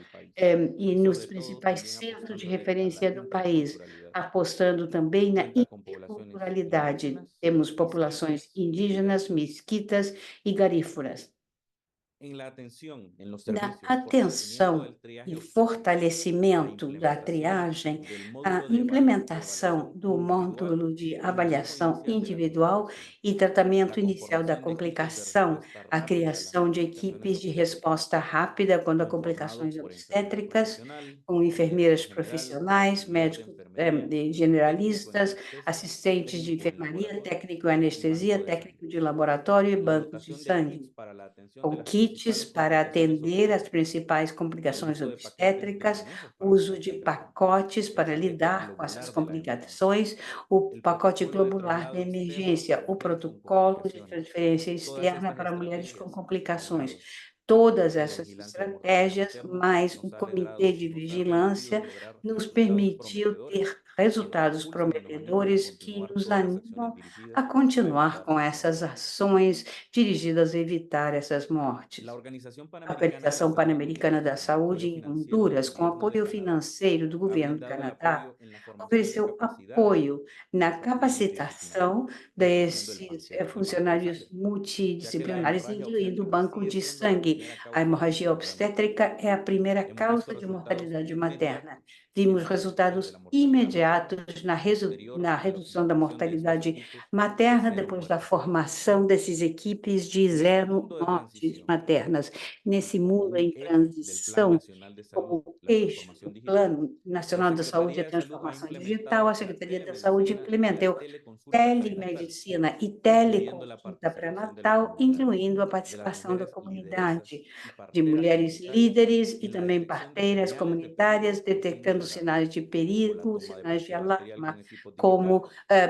e nos principais centros de referência do país, apostando também na interculturalidade. Temos populações indígenas, mesquitas e garífuras. Na atenção e fortalecimento da triagem, a implementação do módulo de avaliação individual e tratamento inicial da complicação, a criação de equipes de resposta rápida quando há complicações obstétricas, com enfermeiras profissionais, médicos generalistas, assistentes de enfermaria, técnico em anestesia, técnico de laboratório e bancos de sangue, com kits para atender as principais complicações obstétricas, uso de pacotes para lidar com essas complicações, o pacote globular de emergência, o protocolo de transferência externa para mulheres com complicações. Todas essas estratégias, mais um comitê de vigilância, nos permitiu ter resultados prometedores que nos animam a continuar com essas ações dirigidas a evitar essas mortes. A Organização Pan-Americana da Saúde em Honduras, com apoio financeiro do governo do Canadá, ofereceu apoio na capacitação desses funcionários multidisciplinares, incluindo o banco de sangue. A hemorragia obstétrica é a primeira causa de mortalidade materna. Vimos resultados imediatos na redução da mortalidade materna depois da formação dessas equipes de zero mortes maternas. Nesse mundo em transição, como eixo do Plano Nacional da Saúde e a Transformação Digital, a Secretaria da Saúde implementou telemedicina e teleconsulta pré-natal, incluindo a participação da comunidade, de mulheres líderes e também parteiras comunitárias, detectando sinais de perigo, sinais de alarma, como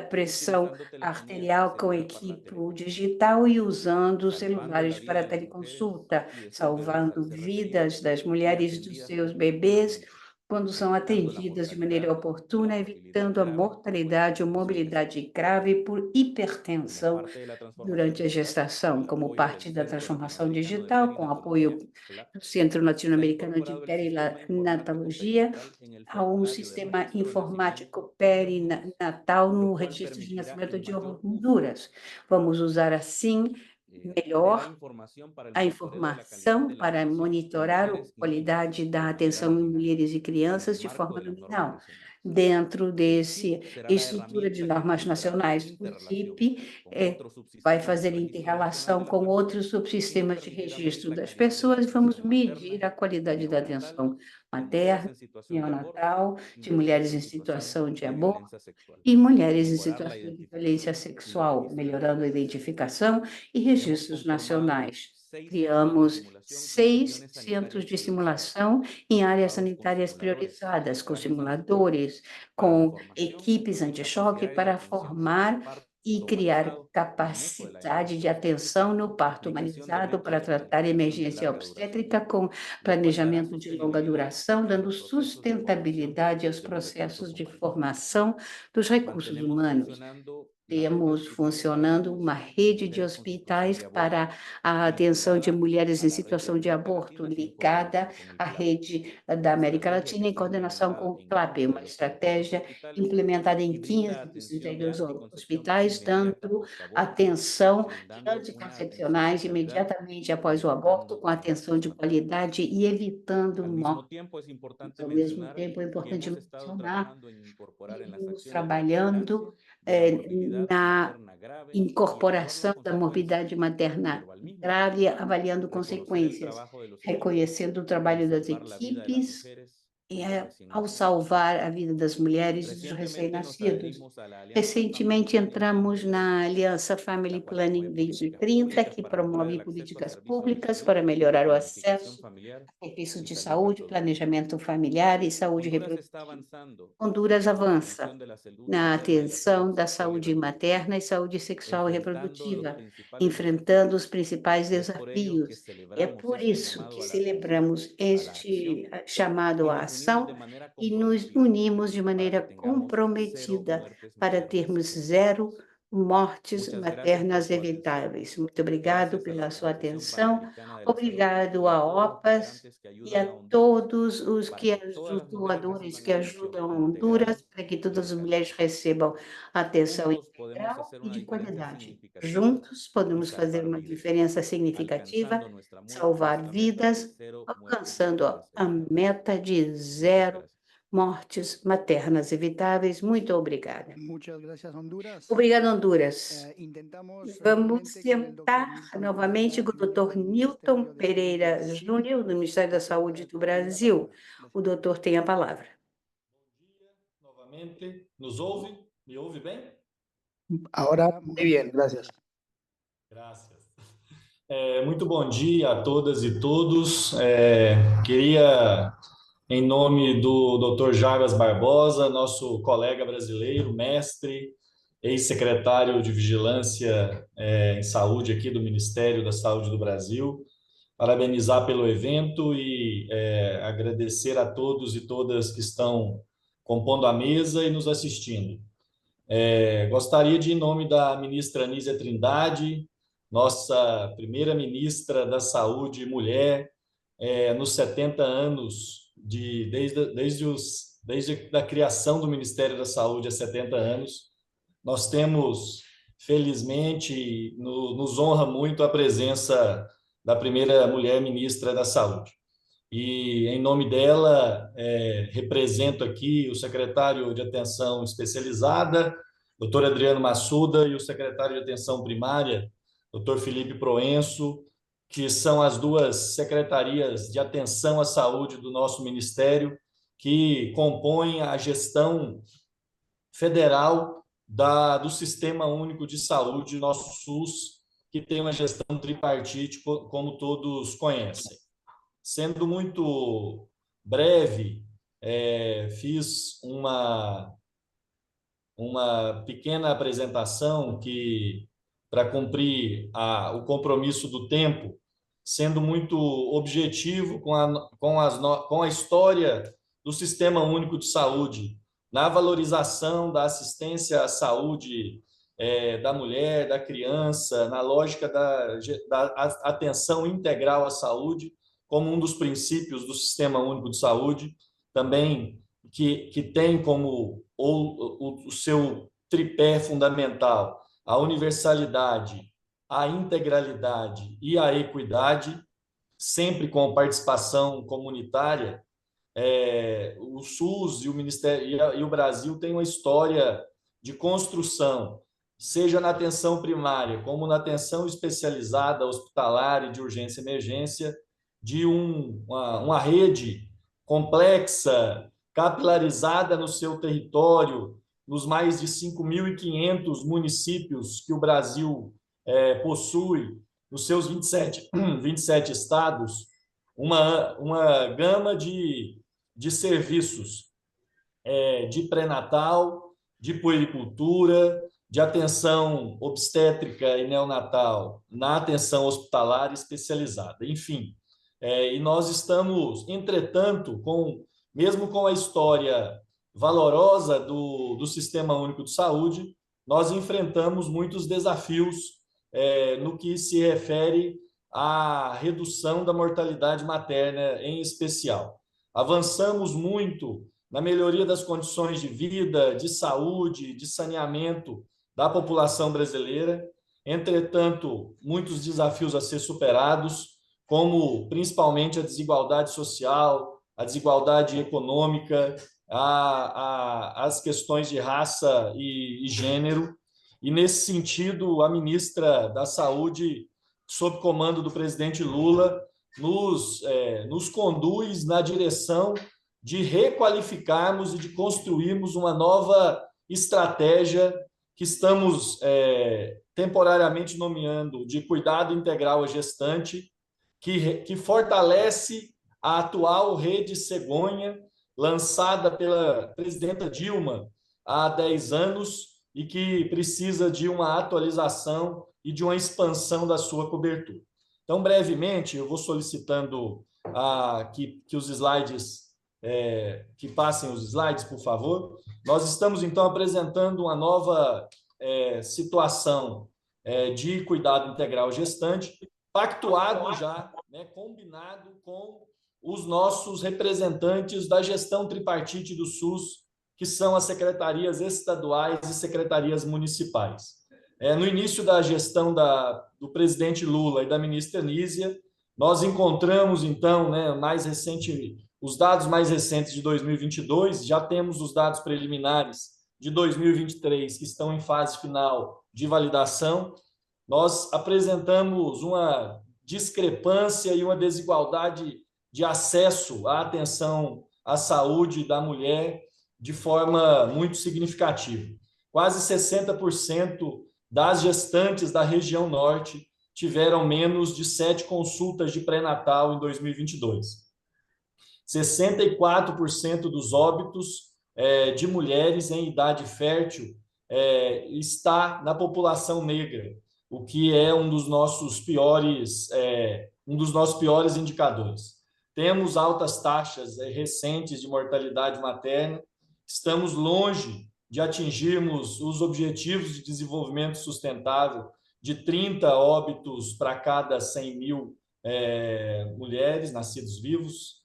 pressão arterial com equipe digital e usando celulares para teleconsulta, salvando vidas das mulheres e dos seus bebês quando são atendidas de maneira oportuna, evitando a mortalidade ou mobilidade grave por hipertensão durante a gestação, como parte da transformação digital, com apoio do Centro Latino-Americano de Perinatologia, a um sistema informático perinatal no registro de nascimento de Honduras. Vamos usar assim melhor a informação para monitorar a qualidade da atenção em mulheres e crianças de forma nominal. Dentro desse estrutura de normas nacionais, o CIP vai fazer inter-relação com outros subsistemas de registro das pessoas e vamos medir a qualidade da atenção materna, neonatal, de mulheres em situação de aborto e mulheres em situação de violência sexual, melhorando a identificação e registros nacionais. Criamos 6 centros de simulação em áreas sanitárias priorizadas, com simuladores, com equipes anti-choque para formar e criar capacidade de atenção no parto humanizado para tratar emergência obstétrica com planejamento de longa duração, dando sustentabilidade aos processos de formação dos recursos humanos. Temos funcionando uma rede de hospitais para a atenção de mulheres em situação de aborto, ligada à rede da América Latina, em coordenação com o CLAP, uma estratégia implementada em 15 dos 32 hospitais, dando atenção de anticoncepcionais imediatamente após o aborto, com atenção de qualidade e evitando morte. Ao mesmo tempo, é importante mencionar que estamos trabalhando na incorporação da morbidade materna grave, avaliando consequências, reconhecendo o trabalho das equipes ao salvar a vida das mulheres e dos recém-nascidos. Recentemente entramos na Aliança Family Planning 2030, que promove políticas públicas para melhorar o acesso a serviços de saúde, planejamento familiar e saúde reprodutiva. Honduras avança na atenção da saúde materna e saúde sexual e reprodutiva, enfrentando os principais desafios. É por isso que celebramos este chamado à ação e nos unimos de maneira comprometida para termos 0 mortes maternas evitáveis. Muito obrigado pela sua atenção, obrigado à OPAS e a todos os doadores que ajudam Honduras para que todas as mulheres recebam atenção integral e de qualidade. Juntos podemos fazer uma diferença significativa, salvar vidas, alcançando a meta de 0 mortes maternas evitáveis. Muito obrigada. Muchas gracias, Honduras. Obrigada, Honduras. Intentamos Vamos nuevamente con el sentar doctor novamente com o Dr. Newton Pereira Júnior, do Ministério da Saúde do Brasil. O doutor tem a palavra. Novamente, nos ouve? Me ouve bem? Ahora, muy bien, gracias. Graças. Muito bom dia a todas e todos. Queria, em nome do Dr. Jarbas Barbosa, nosso colega brasileiro, mestre, ex-secretário de Vigilância em Saúde aqui do Ministério da Saúde do Brasil, parabenizar pelo evento e agradecer a todos e todas que estão compondo a mesa e nos assistindo. Gostaria de, em nome da ministra Anísia Trindade, nossa primeira ministra da Saúde mulher, nos 70 anos, desde a criação do Ministério da Saúde há 70 anos, nós temos, felizmente, nos honra muito a presença da primeira mulher ministra da Saúde. E, em nome dela, represento aqui o secretário de Atenção Especializada, doutor Adriano Massuda, e o secretário de Atenção Primária, doutor Felipe Proenço, que são as duas secretarias de atenção à saúde do nosso ministério, que compõem a gestão federal do Sistema Único de Saúde, nosso SUS, que tem uma gestão tripartite, como todos conhecem. Sendo muito breve, fiz uma pequena apresentação para cumprir o compromisso do tempo, sendo muito objetivo com a história do Sistema Único de Saúde, na valorização da assistência à saúde da mulher, da criança, na lógica da atenção integral à saúde, como um dos princípios do Sistema Único de Saúde, também que tem como o seu tripé fundamental a universalidade, a integralidade e a equidade, sempre com participação comunitária. O SUS e o Ministério e o Brasil têm uma história de construção, seja na atenção primária, como na atenção especializada, hospitalar e de urgência e emergência, de uma rede complexa, capilarizada no seu território, nos mais de 5.500 municípios que o Brasil possui, nos seus 27 estados, uma gama de serviços de pré-natal, de puericultura, de atenção obstétrica e neonatal, na atenção hospitalar especializada, enfim. E nós estamos, entretanto, mesmo com a história valorosa do Sistema Único de Saúde, nós enfrentamos muitos desafios no que se refere à redução da mortalidade materna, em especial. Avançamos muito na melhoria das condições de vida, de saúde, de saneamento da população brasileira. Entretanto, muitos desafios a ser superados, como principalmente a desigualdade social, a desigualdade econômica, as questões de raça e gênero. E, nesse sentido, a ministra da Saúde, sob comando do presidente Lula, nos conduz na direção de requalificarmos e de construirmos uma nova estratégia que estamos temporariamente nomeando de cuidado integral à gestante, que fortalece a atual rede cegonha, lançada pela presidenta Dilma há 10 anos e que precisa de uma atualização e de uma expansão da sua cobertura. Então, brevemente, eu vou solicitando que os slides, que passem os slides, por favor. Nós estamos, então, apresentando uma nova situação de cuidado integral gestante, pactuado já, né, combinado com os nossos representantes da gestão tripartite do SUS, que são as secretarias estaduais e secretarias municipais. No início da gestão do presidente Lula e da ministra Nízia, nós encontramos, então, né, os dados mais recentes de 2022, já temos os dados preliminares de 2023, que estão em fase final de validação. Nós apresentamos uma discrepância e uma desigualdade de acesso à atenção à saúde da mulher de forma muito significativa. Quase 60% das gestantes da região norte tiveram menos de 7 consultas de pré-natal em 2022. 64% dos óbitos de mulheres em idade fértil está na população negra, o que é um dos nossos piores indicadores. Temos altas taxas recentes de mortalidade materna, estamos longe de atingirmos os objetivos de desenvolvimento sustentável de 30 óbitos para cada 100 mil mulheres nascidos vivos,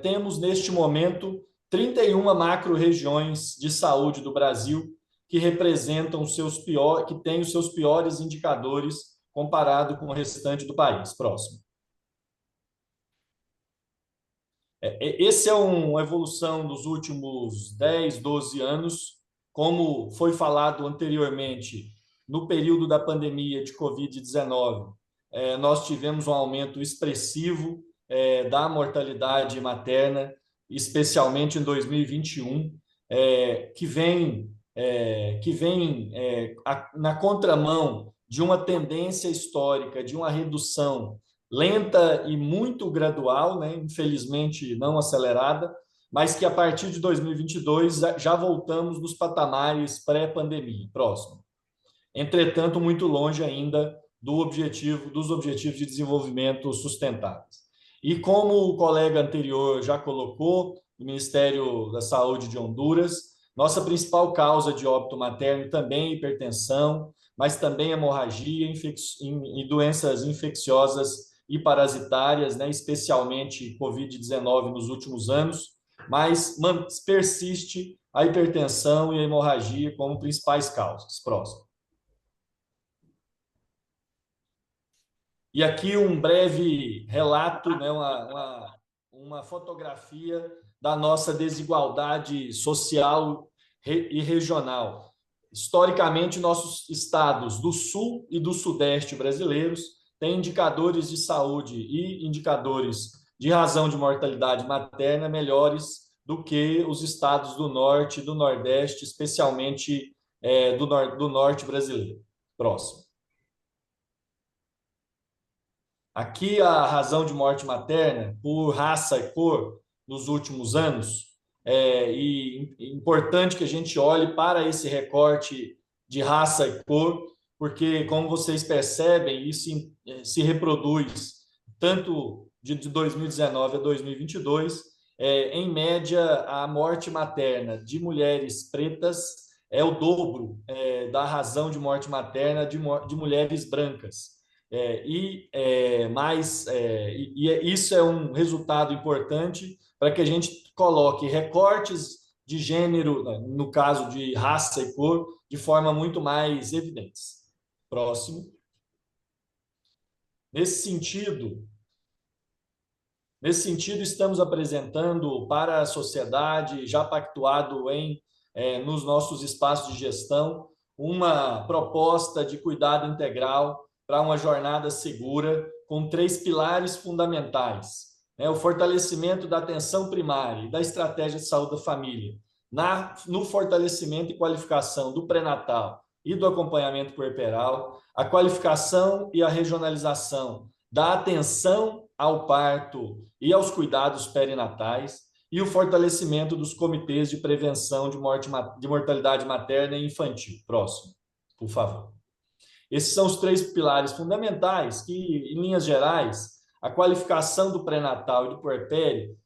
temos neste momento 31 macro-regiões de saúde do Brasil que representam que têm os seus piores indicadores comparado com o restante do país. Próximo. Essa é uma evolução dos últimos 10, 12 anos. Como foi falado anteriormente, no período da pandemia de Covid-19, nós tivemos um aumento expressivo da mortalidade materna, especialmente em 2021, que vem na contramão de uma tendência histórica de uma redução lenta e muito gradual, né? Infelizmente não acelerada, mas que a partir de 2022 já voltamos nos patamares pré-pandemia. Próximo. Entretanto, muito longe ainda dos objetivos de desenvolvimento sustentáveis. E como o colega anterior já colocou, o Ministério da Saúde de Honduras, nossa principal causa de óbito materno também é hipertensão, mas também hemorragia e doenças infecciosas e parasitárias, né, especialmente Covid-19 nos últimos anos, mas persiste a hipertensão e a hemorragia como principais causas. Próximo. E aqui um breve relato, né, uma fotografia da nossa desigualdade social e regional. Historicamente, nossos estados do sul e do sudeste brasileiros têm indicadores de saúde e indicadores de razão de mortalidade materna melhores do que os estados do norte e do nordeste, especialmente do norte brasileiro. Próximo. Aqui a razão de morte materna por raça e cor nos últimos anos, e é importante que a gente olhe para esse recorte de raça e cor, porque, como vocês percebem, isso se reproduz tanto de 2019 a 2022, em média, a morte materna de mulheres pretas é o dobro da razão de morte materna de mulheres brancas. Isso é um resultado importante para que a gente coloque recortes de gênero, no caso de raça e cor, de forma muito mais evidentes. Próximo. Nesse sentido, estamos apresentando para a sociedade, já pactuado nos nossos espaços de gestão, uma proposta de cuidado integral para uma jornada segura com 3 pilares fundamentais. né, o fortalecimento da atenção primária e da estratégia de saúde da família, no fortalecimento e qualificação do pré-natal e do acompanhamento puerperal, a qualificação e a regionalização da atenção ao parto e aos cuidados perinatais e o fortalecimento dos comitês de prevenção de mortalidade materna e infantil. Próximo, por favor. Esses são os 3 pilares fundamentais que, em linhas gerais, a qualificação do pré-natal e do puerpério,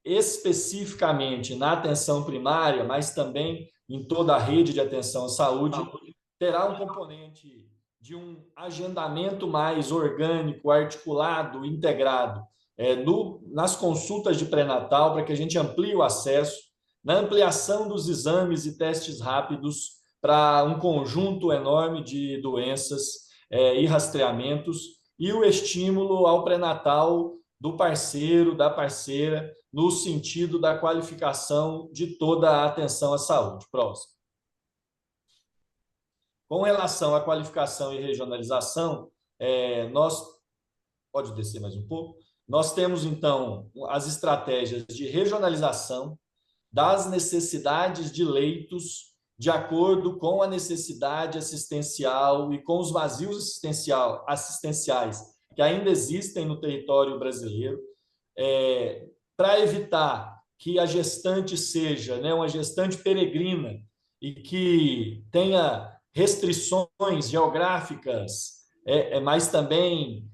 especificamente na atenção primária, mas também em toda a rede de atenção à saúde, terá um componente de um agendamento mais orgânico, articulado, integrado, nas consultas de pré-natal, para que a gente amplie o acesso, na ampliação dos exames e testes rápidos para um conjunto enorme de doenças e rastreamentos, e o estímulo ao pré-natal do parceiro, da parceira, no sentido da qualificação de toda a atenção à saúde. Próximo. Com relação à qualificação e regionalização, pode descer mais um pouco, nós temos, então, as estratégias de regionalização das necessidades de leitos de acordo com a necessidade assistencial e com os vazios assistenciais que ainda existem no território brasileiro, para evitar que a gestante seja, né, uma gestante peregrina e que tenha restrições geográficas, mas também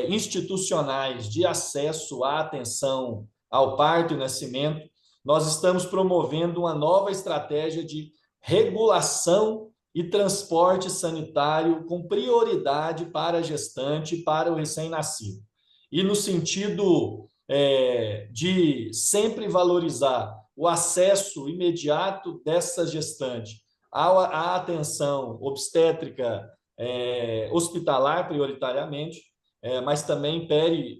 institucionais de acesso à atenção ao parto e nascimento, nós estamos promovendo uma nova estratégia de regulação e transporte sanitário com prioridade para a gestante e para o recém-nascido. E no sentido de sempre valorizar o acesso imediato dessa gestante à atenção obstétrica hospitalar, prioritariamente, mas também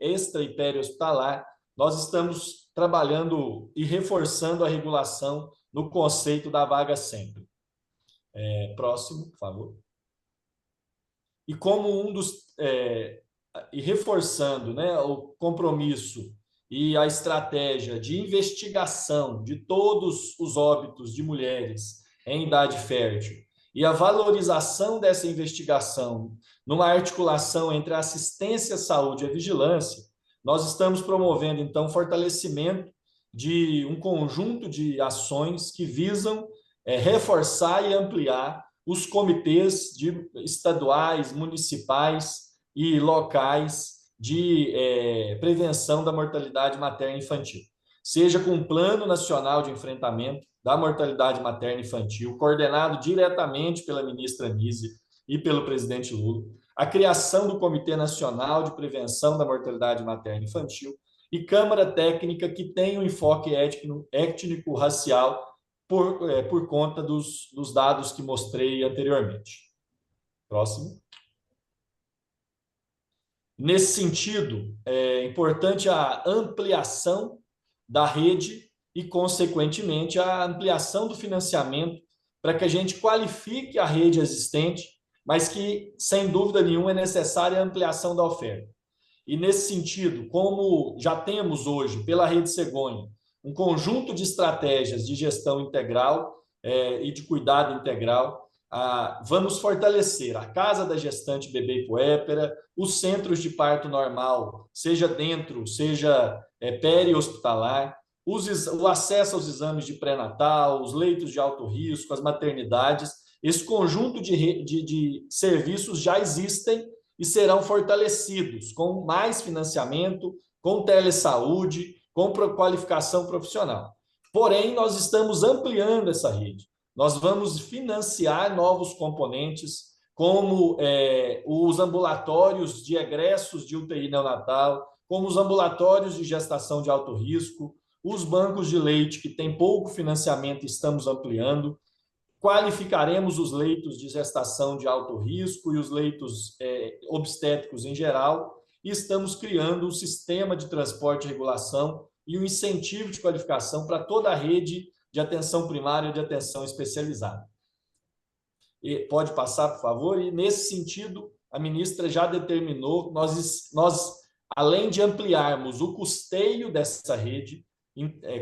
extra e peri-hospitalar, nós estamos trabalhando e reforçando a regulação no conceito da vaga sempre. Próximo, por favor. E como e reforçando, né, o compromisso e a estratégia de investigação de todos os óbitos de mulheres em idade fértil e a valorização dessa investigação numa articulação entre a assistência à saúde e a vigilância, nós estamos promovendo, então, fortalecimento de um conjunto de ações que visam reforçar e ampliar os comitês estaduais, municipais e locais de prevenção da mortalidade materna e infantil, seja com o Plano Nacional de Enfrentamento da Mortalidade Materna e Infantil, coordenado diretamente pela ministra Nise e pelo presidente Lula, a criação do Comitê Nacional de Prevenção da Mortalidade Materna e Infantil e Câmara Técnica que tem um enfoque étnico-racial por conta dos dados que mostrei anteriormente. Próximo. Nesse sentido, é importante a ampliação da rede e, consequentemente, a ampliação do financiamento para que a gente qualifique a rede existente, mas que, sem dúvida nenhuma, é necessária a ampliação da oferta. E, nesse sentido, como já temos hoje, pela Rede Cegonha, um conjunto de estratégias de gestão integral e de cuidado integral, vamos fortalecer a Casa da Gestante Bebê e Puérpera, os centros de parto normal, seja dentro, seja peri-hospitalar, o acesso aos exames de pré-natal, os leitos de alto risco, as maternidades. Esse conjunto de serviços já existem e serão fortalecidos com mais financiamento, com telesaúde, com qualificação profissional. Porém, nós estamos ampliando essa rede. Nós vamos financiar novos componentes, como os ambulatórios de egressos de UTI neonatal, como os ambulatórios de gestação de alto risco, os bancos de leite, que têm pouco financiamento, estamos ampliando. Qualificaremos os leitos de gestação de alto risco e os leitos obstétricos em geral, e estamos criando um sistema de transporte e regulação e um incentivo de qualificação para toda a rede de atenção primária e de atenção especializada. Pode passar, por favor? E, nesse sentido, a ministra já determinou, nós além de ampliarmos o custeio dessa rede,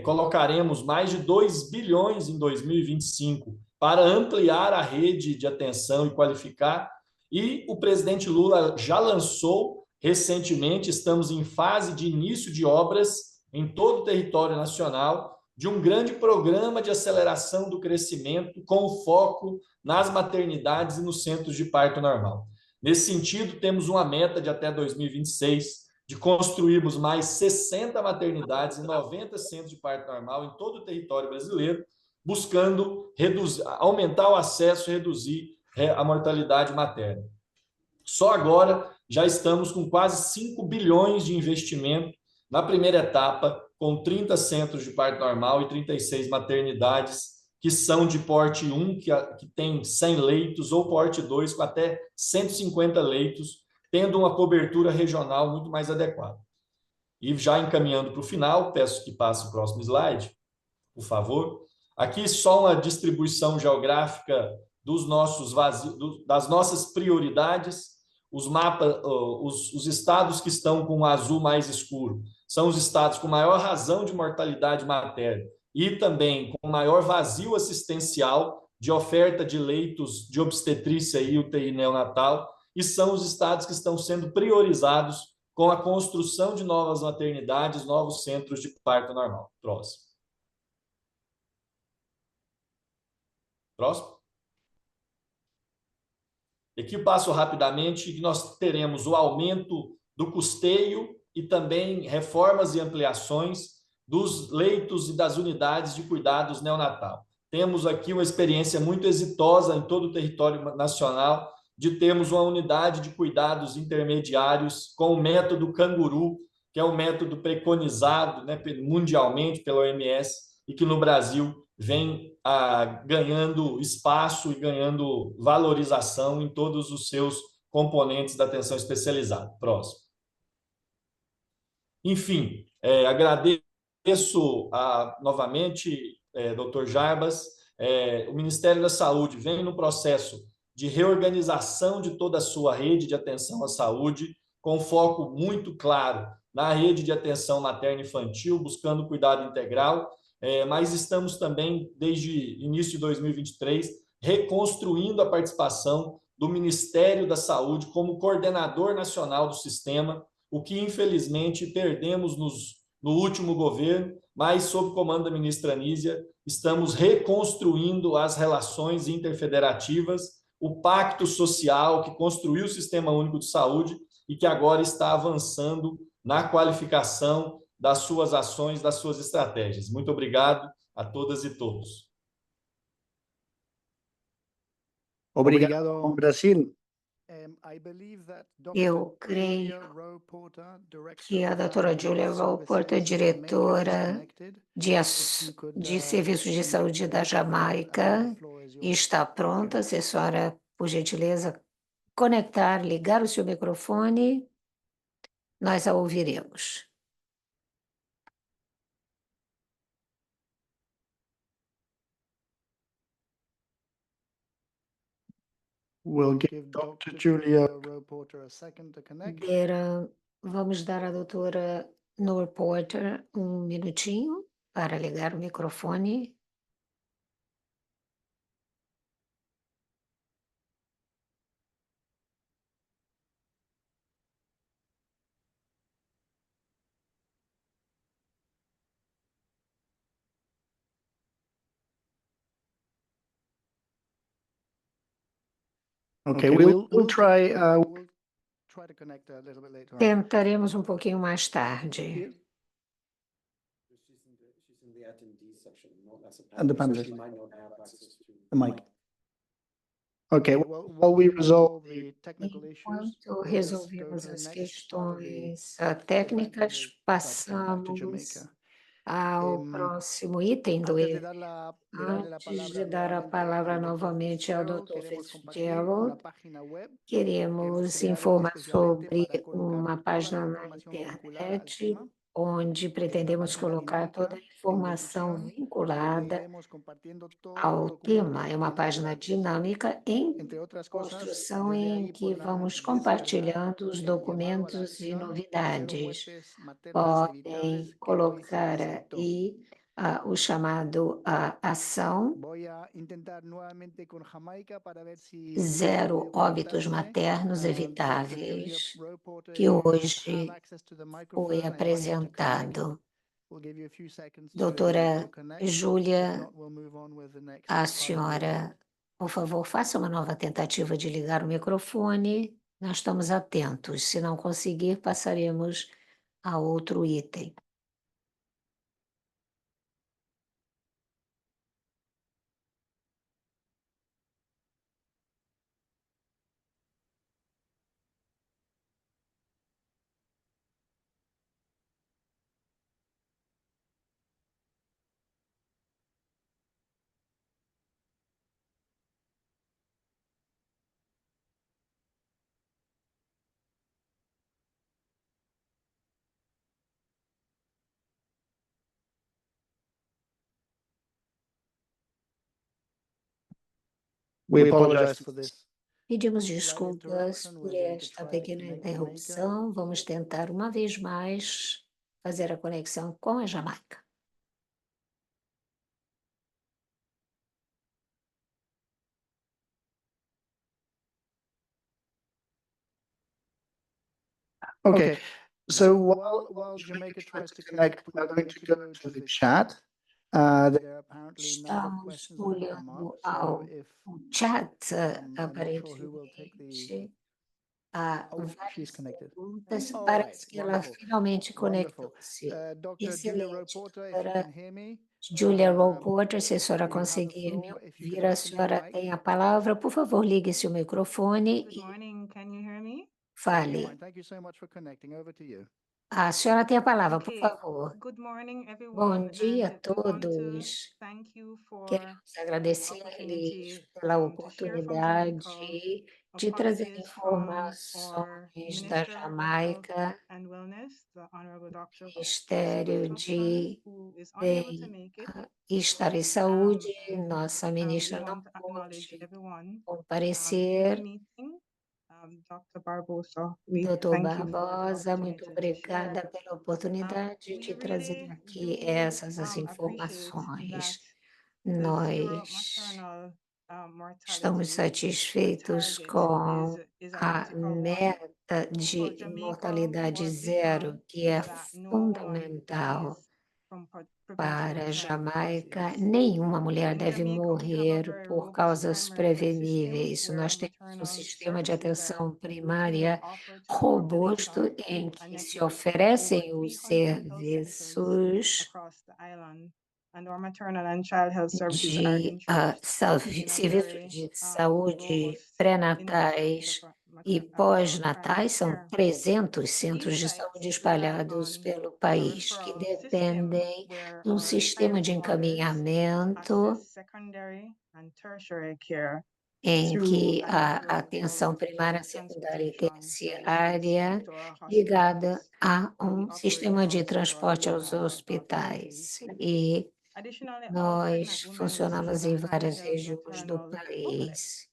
colocaremos mais de 2 bilhões em 2025 para ampliar a rede de atenção e qualificar. E o presidente Lula já lançou recentemente, estamos em fase de início de obras em todo o território nacional, de um grande programa de aceleração do crescimento com foco nas maternidades e nos centros de parto normal. Nesse sentido, temos uma meta de até 2026 de construirmos mais 60 maternidades e 90 centros de parto normal em todo o território brasileiro, buscando aumentar o acesso e reduzir a mortalidade materna. Só agora já estamos com quase 5 bilhões de investimento na primeira etapa, com 30 centros de parto normal e 36 maternidades que são de porte 1, que tem 100 leitos, ou porte 2, com até 150 leitos, tendo uma cobertura regional muito mais adequada. E já encaminhando para o final, peço que passe o próximo slide, por favor. Aqui só uma distribuição geográfica das nossas prioridades. Os mapas, os estados que estão com o azul mais escuro são os estados com maior razão de mortalidade materna e também com maior vazio assistencial de oferta de leitos de obstetrícia e UTI neonatal, e são os estados que estão sendo priorizados com a construção de novas maternidades, novos centros de parto normal. Próximo. Próximo. Aqui passo rapidamente que nós teremos o aumento do custeio e também reformas e ampliações dos leitos e das unidades de cuidados neonatal. Temos aqui uma experiência muito exitosa em todo o território nacional de termos uma unidade de cuidados intermediários com o método Canguru, que é um método preconizado, né, mundialmente pela OMS e que no Brasil vem ganhando espaço e ganhando valorização em todos os seus componentes da atenção especializada. Próximo. Enfim, agradeço novamente, Dr. Jarbas. O Ministério da Saúde vem no processo de reorganização de toda a sua rede de atenção à saúde, com foco muito claro na rede de atenção materna e infantil, buscando cuidado integral, mas estamos também, desde início de 2023, reconstruindo a participação do Ministério da Saúde como coordenador nacional do sistema, o que, infelizmente, perdemos no último governo, mas, sob comando da ministra Anísia, estamos reconstruindo as relações interfederativas, o pacto social que construiu o Sistema Único de Saúde e que agora está avançando na qualificação das suas ações, das suas estratégias. Muito obrigado a todas e todos. Obrigado, Brasil. Eu creio que a doutora Julia Rowe-Porter, diretora de Serviços de Saúde da Jamaica, está pronta. Se a senhora, por gentileza, ligar o seu microfone, nós a ouviremos. We'll give Dr. Julia Rowe-Porter a second to connect. Vamos dar à doutora Rowe-Porter um minutinho para ligar o microfone. Okay, we'll try to connect a little bit later on. Tentaremos um pouquinho mais tarde. And the panelist. The mic. Okay, while we resolve the technical issues, Enquanto resolvemos as questões técnicas, passamos ao próximo item do evento. Antes de dar a palavra novamente ao Dr. Fitzgerald, queremos informar sobre uma página na internet onde pretendemos colocar toda a informação vinculada ao tema. É uma página dinâmica em construção em que vamos compartilhando os documentos e novidades. Podem colocar aí o chamado ação Zero Óbitos Maternos Evitáveis, que hoje foi apresentado. Doutora Júlia, a senhora, por favor, faça uma nova tentativa de ligar o microfone. Nós estamos atentos. Se não conseguir, passaremos a outro item. We apologize for this. Pedimos desculpas por esta pequena interrupção. Vamos tentar uma vez mais fazer a conexão com a Jamaica. Okay, so while Jamaica tries to connect, we are going to go to the chat. There are apparently no Estamos questions that have come olhando up, ao so if chat, I'm not sure who will take aparentemente. the... Há Oh, várias she's connected. perguntas. All Parece right, que ela wonderful, finalmente wonderful. conectou-se. Dr. Julia Excelente, Roporter, if you doutora can hear me, Julia Roporter, se a senhora you have the conseguir me floor. If you ouvir, could a open your senhora mic. tem a palavra. Por favor, ligue seu microfone Good e morning. Can you hear me? fale. Fine, thank you so much for connecting. Over to you. A senhora tem a palavra, por Okay. favor. Good morning, Bom everyone. dia a And we want to todos. thank you for Queremos the agradecer-lhes opportunity pela to share from Jamaica oportunidade of de trazer policies from our informações da Minister of Health Jamaica, and Wellness, the Honorable Dr. Ministério de who is unable to make it. Bem-Estar e Saúde. Nossa We ministra não want to acknowledge pôde everyone in the comparecer. meeting. Dr. Barbosa, we Doutor thank you for the Barbosa, muito opportunity to share. obrigada pela oportunidade We de trazer really aqui do essas as appreciate that informações. the zero Nós maternal estamos mortality satisfeitos target com is a a critical one. meta For de Jamaica, mortalidade what we zero, know que é is that no woman fundamental dies from preventable para a Jamaica. causes. Nenhuma mulher In deve Jamaica, we have a morrer very por robust causas primary health system preveníveis. where Nós temos um maternal sistema de services are atenção routinely primária offered to the robusto population. em A que se network of over oferecem os 300 health centers serviços across the island. And our maternal and child health services are de entrenched in a serviços very de saúde robust pré-natais infrastructure for e maternal and pós-natais. primary São care. 300 These centros de sites saúde rely espalhados on pelo a país, que referral system dependem where de um our sistema de child providers encaminhamento assess secondary and tertiary care em through que a a network atenção of primária, public secundária e transportation terciária to our ligada hospitals. a We um operate sistema de about 6 transporte aos regional hospitais. authorities. E Additionally, all pregnant nós women receive funcionamos a em várias handheld regiões do maternal booklet país.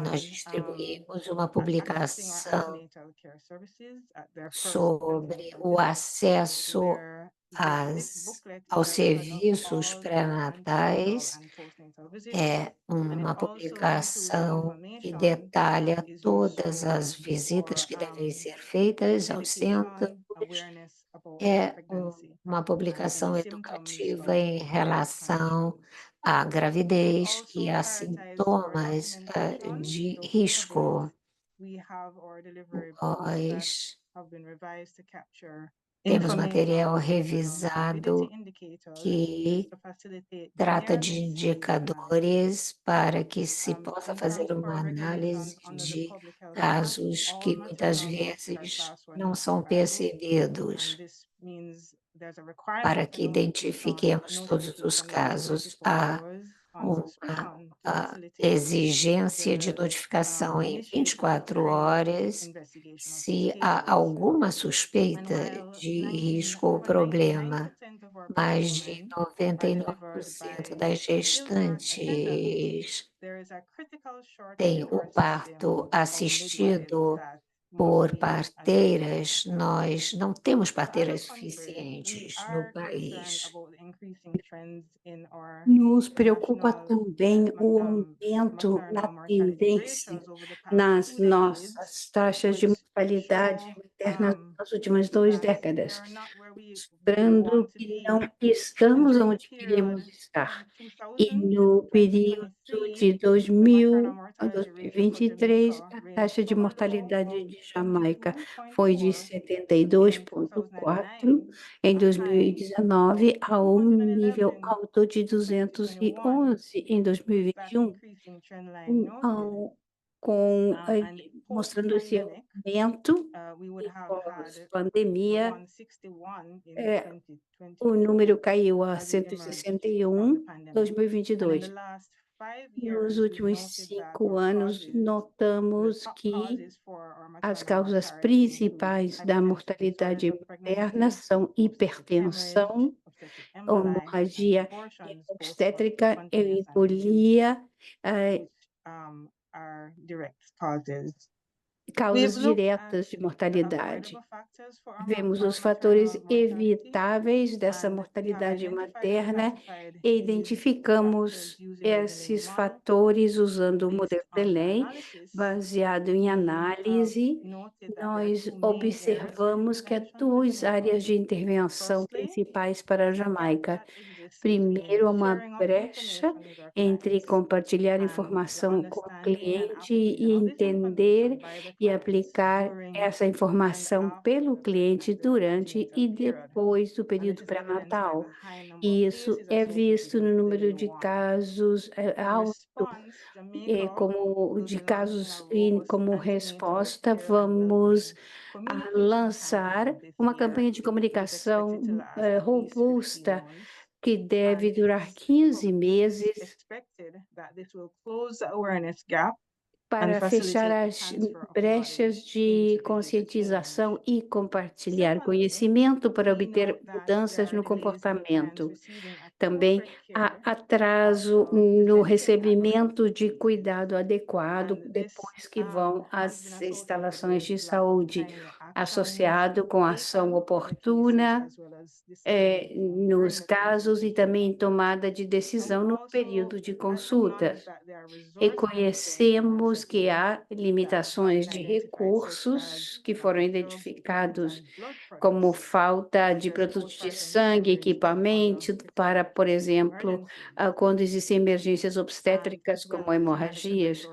Nós on distribuímos uma accessing our publicação antenatal care services at their first sobre antenatal o visit, acesso where this às, booklet aos records serviços all their antenatal pré-natais. and postnatal visits, É and it uma also includes publicação que information that detalha is todas useful as visitas for que devem ser feitas aos centros. education, awareness about É pregnancy uma and any publicação symptoms educativa of em pregnant relação conditions. à We gravidez e also a prioritize our sintomas documentation de through risco. database. We have our delivery books that Nós have been revised to capture temos material information on revisado morbidity indicators que to facilitate trata de diagnosis and management. indicadores para que se possa In fazer terms of uma our análise regulations under the de Public Health Act, casos all que muitas maternal books are vezes class 1 não são certifiable, percebidos. and this means there's a requirement Para to que identifiquemos todos os notification within casos. 24 Há hours a exigência de notificação em 24 horas se há alguma suspeita de risco ou problema. Mais de 99% das gestantes têm o parto assistido por parteiras. Nós não temos parteiras suficientes no país. Nos preocupa também o aumento na tendência nas nossas taxas de mortalidade materna nas últimas 2 décadas, mostrando que não estamos onde queremos estar. E no período de 2000 a 2023, a taxa de mortalidade de Jamaica foi de 72,4, em 2019, a um nível alto de 211 em 2021, mostrando esse aumento e pós-pandemia, o número caiu a 161 em 2022. Nos últimos 5 anos, notamos que as causas principais da mortalidade materna são hipertensão, hemorragia obstétrica, embolia, causas diretas de mortalidade. Vemos os fatores evitáveis dessa mortalidade materna e identificamos esses fatores usando o modelo DELEM, baseado em análise. Nós observamos que há 2 áreas de intervenção principais para a Jamaica. Primeiro, uma brecha entre compartilhar informação com o cliente e entender e aplicar essa informação pelo cliente durante e depois do período pré-natal. E isso é visto no número de casos alto, como resposta, vamos lançar uma campanha de comunicação robusta que deve durar 15 meses para fechar as brechas de conscientização e compartilhar conhecimento para obter mudanças no comportamento. Também há atraso no recebimento de cuidado adequado depois que vão às instalações de saúde, associado com ação oportuna nos casos e também tomada de decisão no período de consulta. Reconhecemos que há limitações de recursos que foram identificados, como falta de produtos de sangue, equipamento para, por exemplo, quando existem emergências obstétricas como hemorragias,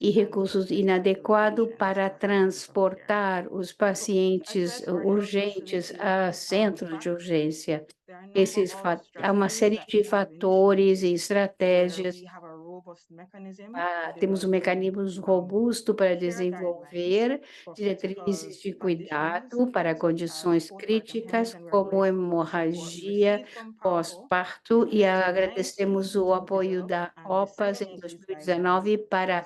e recursos inadequados para transportar os pacientes urgentes a centros de urgência. Há uma série de fatores e estratégias. Temos um mecanismo robusto para desenvolver diretrizes de cuidado para condições críticas, como hemorragia pós-parto, e agradecemos o apoio da OPAS em 2019 para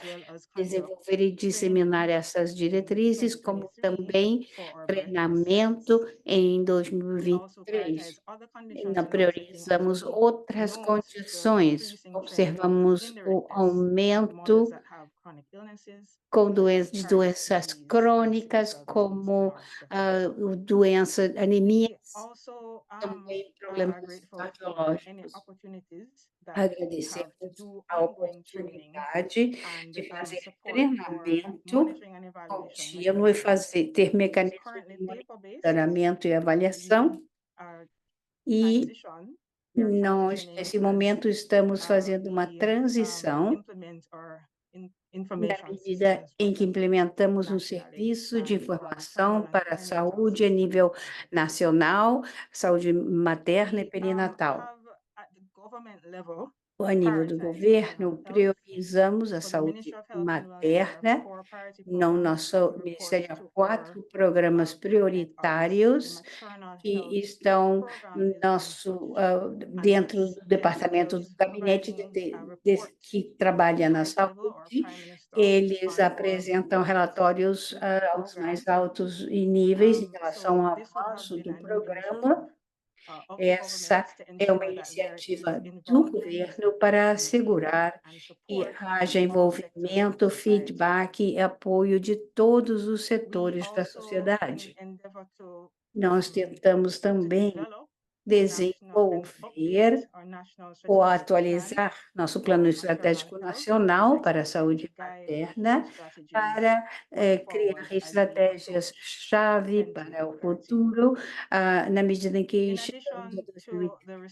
desenvolver e disseminar essas diretrizes, como também treinamento em 2023. Ainda priorizamos outras condições, observamos o aumento de doenças crônicas, como anemia, também problemas cardiológicos. Agradecemos a oportunidade de fazer treinamento contínuo e ter mecanismos de monitoramento e avaliação. E nós, nesse momento, estamos fazendo uma transição na medida em que implementamos um serviço de informação para a saúde a nível nacional, saúde materna e perinatal. a nível do governo, priorizamos a saúde materna. No nosso Ministério, há 4 programas prioritários que estão no nosso, dentro do departamento do gabinete que trabalha na saúde. Eles apresentam relatórios aos mais altos níveis em relação ao avanço do programa. Essa é uma iniciativa do governo para assegurar que haja envolvimento, feedback e apoio de todos os setores da sociedade. Nós tentamos também desenvolver ou atualizar nosso plano estratégico nacional para a saúde materna, para criar estratégias-chave para o futuro, na medida em que chegamos a 2030.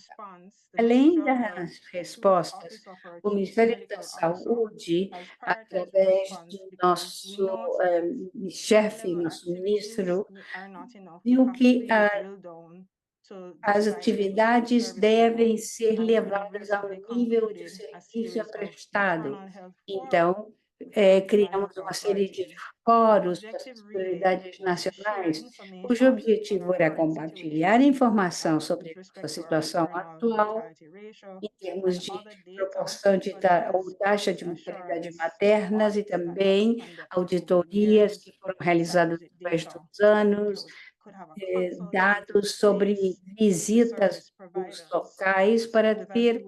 Além das respostas, o Ministério da Saúde, através do nosso chefe, nosso ministro, viu que as atividades devem ser levadas ao nível de serviço prestado. Então, criamos uma série de fóruns para as prioridades nacionais, cujo objetivo era compartilhar informação sobre a situação atual, em termos de proporção ou taxa de mortalidade maternas e também auditorias que foram realizadas através dos anos, dados sobre visitas nos locais para ter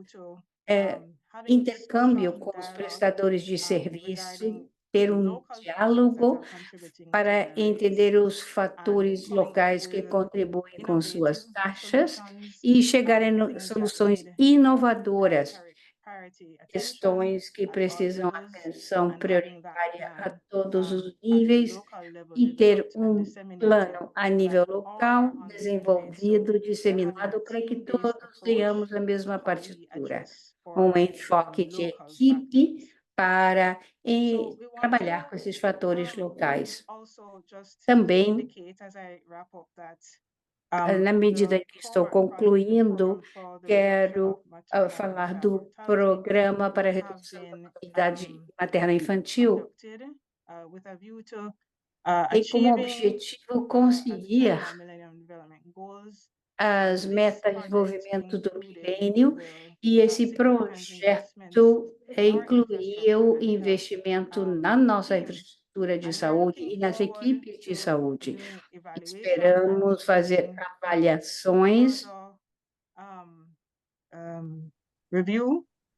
intercâmbio com os prestadores de serviço, ter um diálogo para entender os fatores locais que contribuem com suas taxas e chegar em soluções inovadoras, questões que precisam de atenção prioritária a todos os níveis e ter um plano a nível local, desenvolvido, disseminado, para que todos tenhamos a mesma partitura. Um enfoque de equipe para trabalhar com esses fatores locais. Também, na medida que estou concluindo, quero falar do programa para a redução da mortalidade materna infantil, e como objetivo conseguir as metas de desenvolvimento do milênio, e esse projeto incluiu investimento na nossa infraestrutura de saúde e nas equipes de saúde. Esperamos fazer avaliações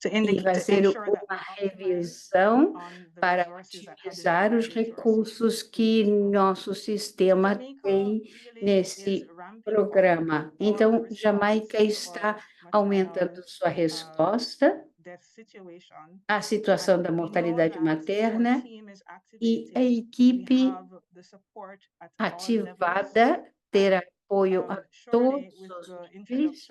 e fazer uma revisão para otimizar os recursos que nosso sistema tem nesse programa. Então, Jamaica está aumentando sua resposta à situação da mortalidade materna e a equipe ativada ter apoio a todos os níveis,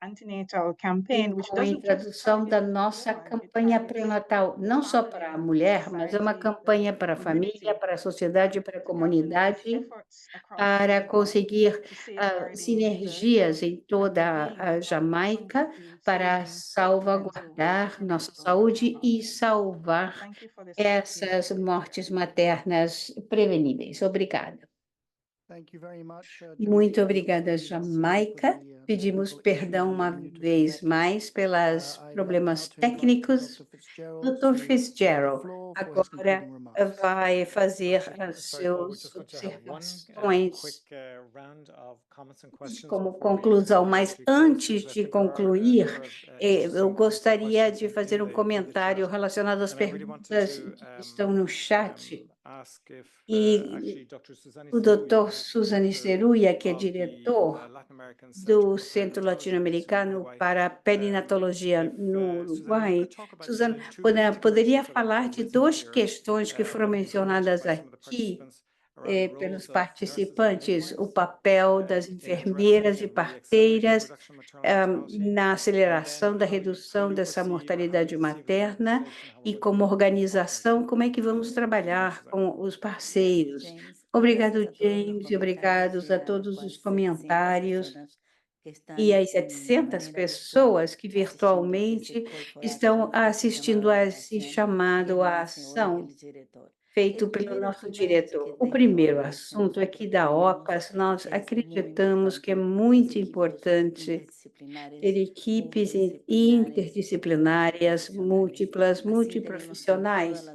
e com a introdução da nossa campanha pré-natal, não só para a mulher, mas é uma campanha para a família, para a sociedade, para a comunidade, para conseguir sinergias em toda a Jamaica, para salvaguardar nossa saúde e salvar essas mortes maternas preveníveis. Obrigada. Muito obrigada, Jamaica. Pedimos perdão uma vez mais pelos problemas técnicos. Dr. Fitzgerald agora vai fazer as suas observações como conclusão, mas antes de concluir, eu gostaria de fazer um comentário relacionado às perguntas que estão no chat. E o Dr. Suzane Ceruia, que é diretor do Centro Latino-Americano para Perinatologia no Uruguai. Suzane, poderia falar de 2 questões que foram mencionadas aqui pelos participantes, o papel das enfermeiras e parteiras na aceleração da redução dessa mortalidade materna e como organização, como é que vamos trabalhar com os parceiros. Obrigado, James, e obrigados a todos os comentários. e as 700 pessoas que virtualmente estão assistindo a esse chamado à ação feito pelo nosso diretor. O primeiro assunto é que da OPAS nós acreditamos que é muito importante ter equipes interdisciplinárias, múltiplas, multiprofissionais,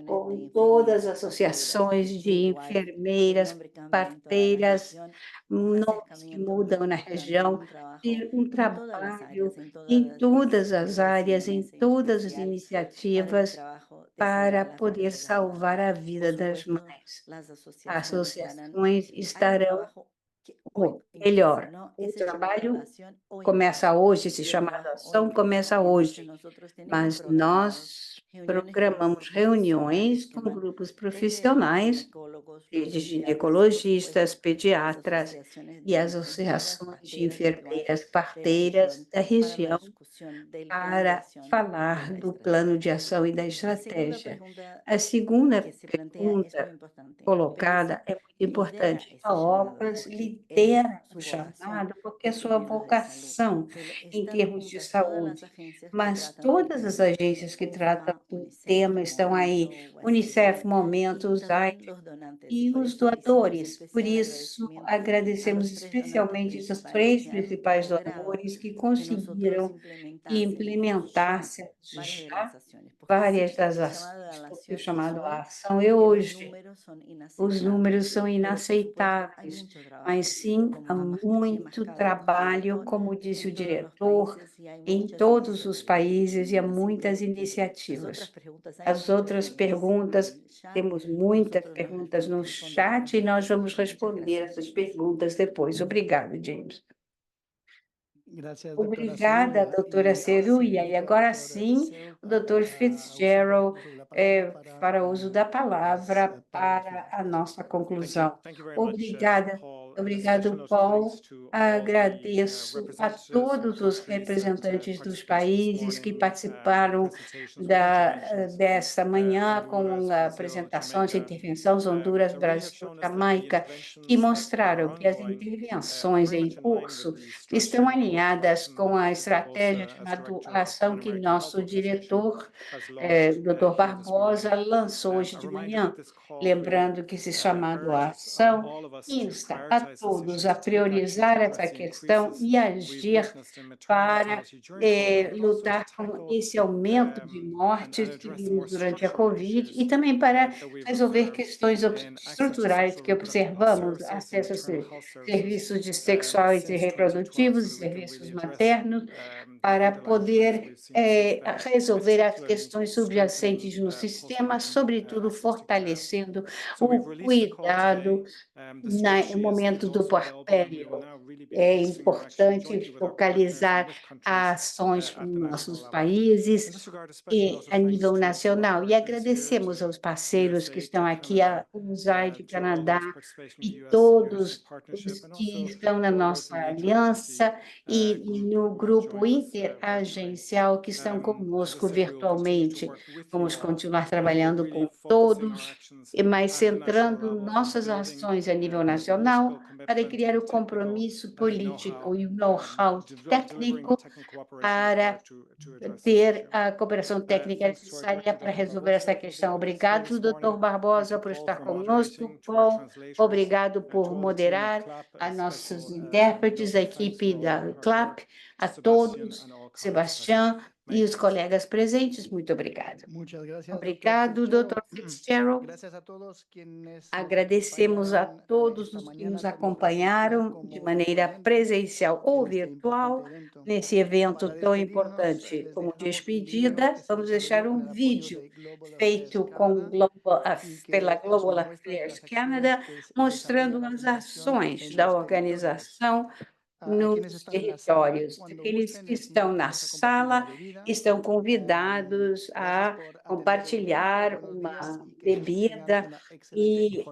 com todas as associações de enfermeiras, parteiras, nomes que mudam na região, ter um trabalho em todas as áreas, em todas as iniciativas, para poder salvar a vida das mães. As associações estarão melhor. O trabalho começa hoje, esse chamado ação começa hoje, mas nós programamos reuniões com grupos profissionais, de ginecologistas, pediatras e as associações de enfermeiras parteiras da região para falar do plano de ação e da estratégia. A segunda pergunta colocada é muito importante. A OPAS lidera o chamado porque é sua vocação em termos de saúde, mas todas as agências que tratam do tema estão aí, Unicef, Momento, USAID e os doadores. Por isso, agradecemos especialmente os 3 principais doadores que conseguiram implementar já várias das ações, porque o chamado à ação é hoje. Os números são inaceitáveis, mas sim há muito trabalho, como disse o diretor, em todos os países e há muitas iniciativas. As outras perguntas, temos muitas perguntas no chat e nós vamos responder essas perguntas depois. Obrigada, James. Obrigada, doutora Ceruia. E agora sim, o doutor Fitzgerald fará uso da palavra para a nossa conclusão. Obrigada, obrigado, Paul. Agradeço a todos os representantes dos países que participaram desta manhã com apresentações, intervenções, Honduras, Brasil, Jamaica, que mostraram que as intervenções em curso estão alinhadas com a estratégia chamada ação que nosso diretor, Dr. Barbosa, lançou hoje de manhã. Lembrando que esse chamado à ação insta a todos a priorizar essa questão e agir para lutar com esse aumento de mortes que vimos durante a Covid e também para resolver questões estruturais que observamos, acesso a serviços de sexuais e reprodutivos, serviços maternos, para poder resolver as questões subjacentes no sistema, sobretudo fortalecendo o cuidado no momento do puerpério. É importante focalizar ações nos nossos países e a nível nacional. E agradecemos aos parceiros que estão aqui, a USAID, Canadá, e todos os que estão na nossa aliança e no grupo interagencial que estão conosco virtualmente. Vamos continuar trabalhando com todos, mas centrando nossas ações a nível nacional para criar o compromisso político e o know-how técnico para ter a cooperação técnica necessária para resolver essa questão. Obrigado, doutor Barbosa, por estar conosco. Paul, obrigado por moderar a nossos intérpretes, a equipe da CLAP, a todos, Sebastião e os colegas presentes. Muito obrigada. Obrigado, doutor Fitzgerald. Agradecemos a todos os que nos acompanharam de maneira presencial ou virtual nesse evento tão importante. Como despedida, vamos deixar um vídeo feito pela Global Affairs Canada, mostrando as ações da organização nos territórios. Aqueles que estão na sala estão convidados a compartilhar uma bebida e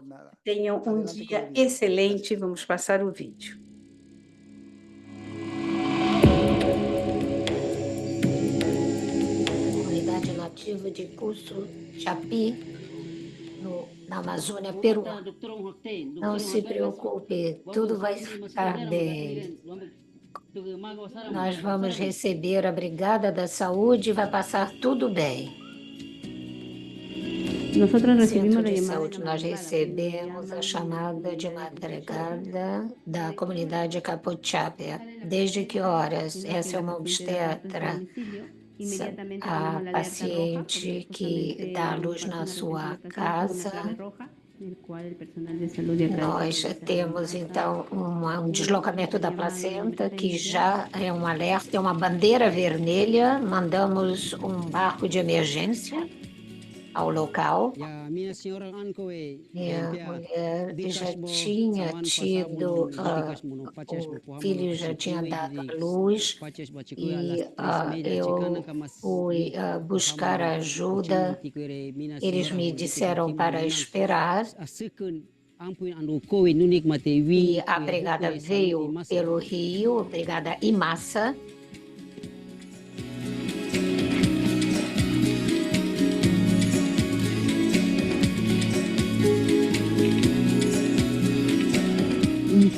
tenham um dia excelente. Vamos passar o vídeo. Comunidade nativa de Cusso Chapi, na Amazônia peruana. Não se preocupe, tudo vai ficar bem. Nós vamos receber a Brigada da Saúde e vai passar tudo bem. Centro de Saúde, nós recebemos a chamada de madrugada da comunidade Capochapia. Desde que horas? Essa é uma obstetra, a paciente que dá à luz na sua casa. Nós temos, então, um deslocamento da placenta, que já é um alerta, é uma bandeira vermelha. Mandamos um barco de emergência ao local. Minha mulher já tinha tido, o filho já tinha dado à luz, e eu fui buscar ajuda. Eles me disseram para esperar, e a brigada veio pelo rio, a brigada Imassa.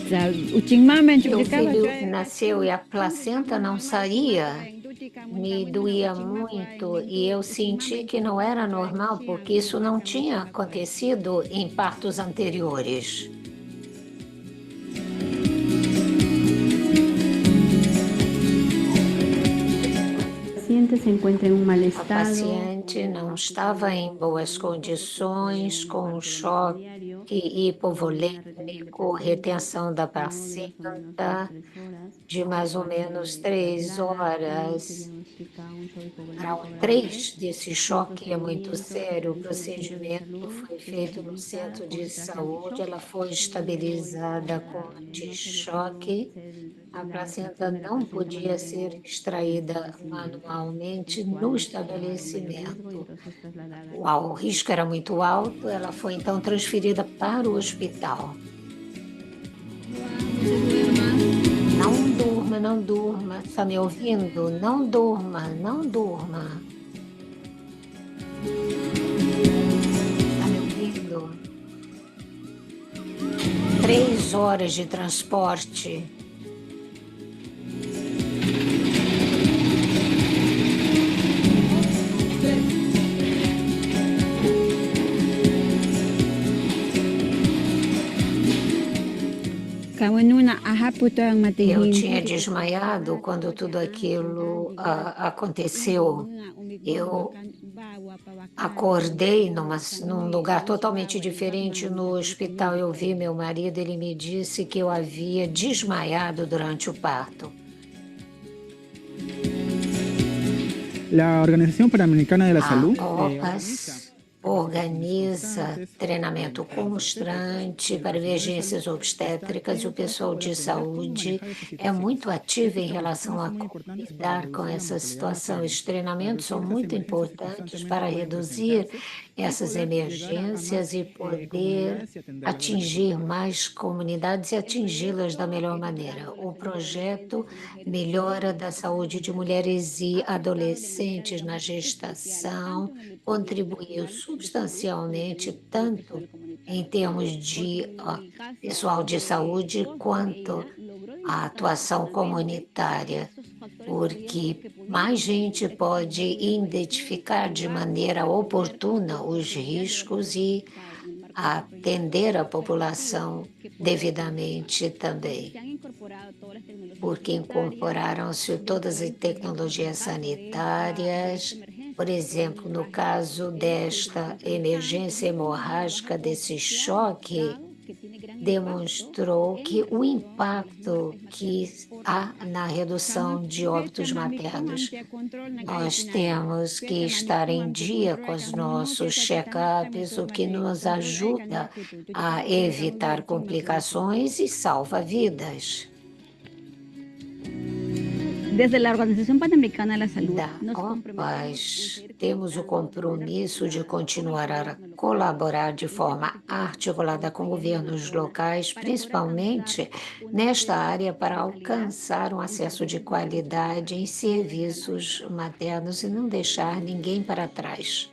Meu filho nasceu e a placenta não saía, me doía muito, e eu senti que não era normal, porque isso não tinha acontecido em partos anteriores. A paciente não estava em boas condições, com um choque hipovolêmico, retenção da placenta de mais ou menos 3 horas. Grau 3 desse choque é muito sério. O procedimento foi feito no centro de saúde, ela foi estabilizada com anti-choque. A placenta não podia ser extraída manualmente no estabelecimento. O risco era muito alto, ela foi então transferida para o hospital. Não durma, não durma. Está me ouvindo? Não durma, não durma. Está me ouvindo? 3 horas de transporte. Eu tinha desmaiado quando tudo aquilo aconteceu. Eu acordei num lugar totalmente diferente no hospital. Eu vi meu marido, ele me disse que eu havia desmaiado durante o parto. A Organização Pan-Americana de la Salud organiza treinamento constante para emergências obstétricas, e o pessoal de saúde é muito ativo em relação a como lidar com essa situação. Esses treinamentos são muito importantes para reduzir essas emergências e poder atingir mais comunidades e atingi-las da melhor maneira. O projeto Melhora da Saúde de Mulheres e Adolescentes na Gestação contribuiu substancialmente, tanto em termos de pessoal de saúde, quanto a atuação comunitária, porque mais gente pode identificar de maneira oportuna os riscos e atender a população devidamente também, porque incorporaram-se todas as tecnologias sanitárias. Por exemplo, no caso desta emergência hemorrágica, desse choque, demonstrou que o impacto que há na redução de óbitos maternos. Nós temos que estar em dia com os nossos check-ups, o que nos ajuda a evitar complicações e salva vidas. Desde a Organização Pan-Americana de la Salud, nós temos o compromisso de continuar a colaborar de forma articulada com governos locais, principalmente nesta área, para alcançar um acesso de qualidade em serviços maternos e não deixar ninguém para trás.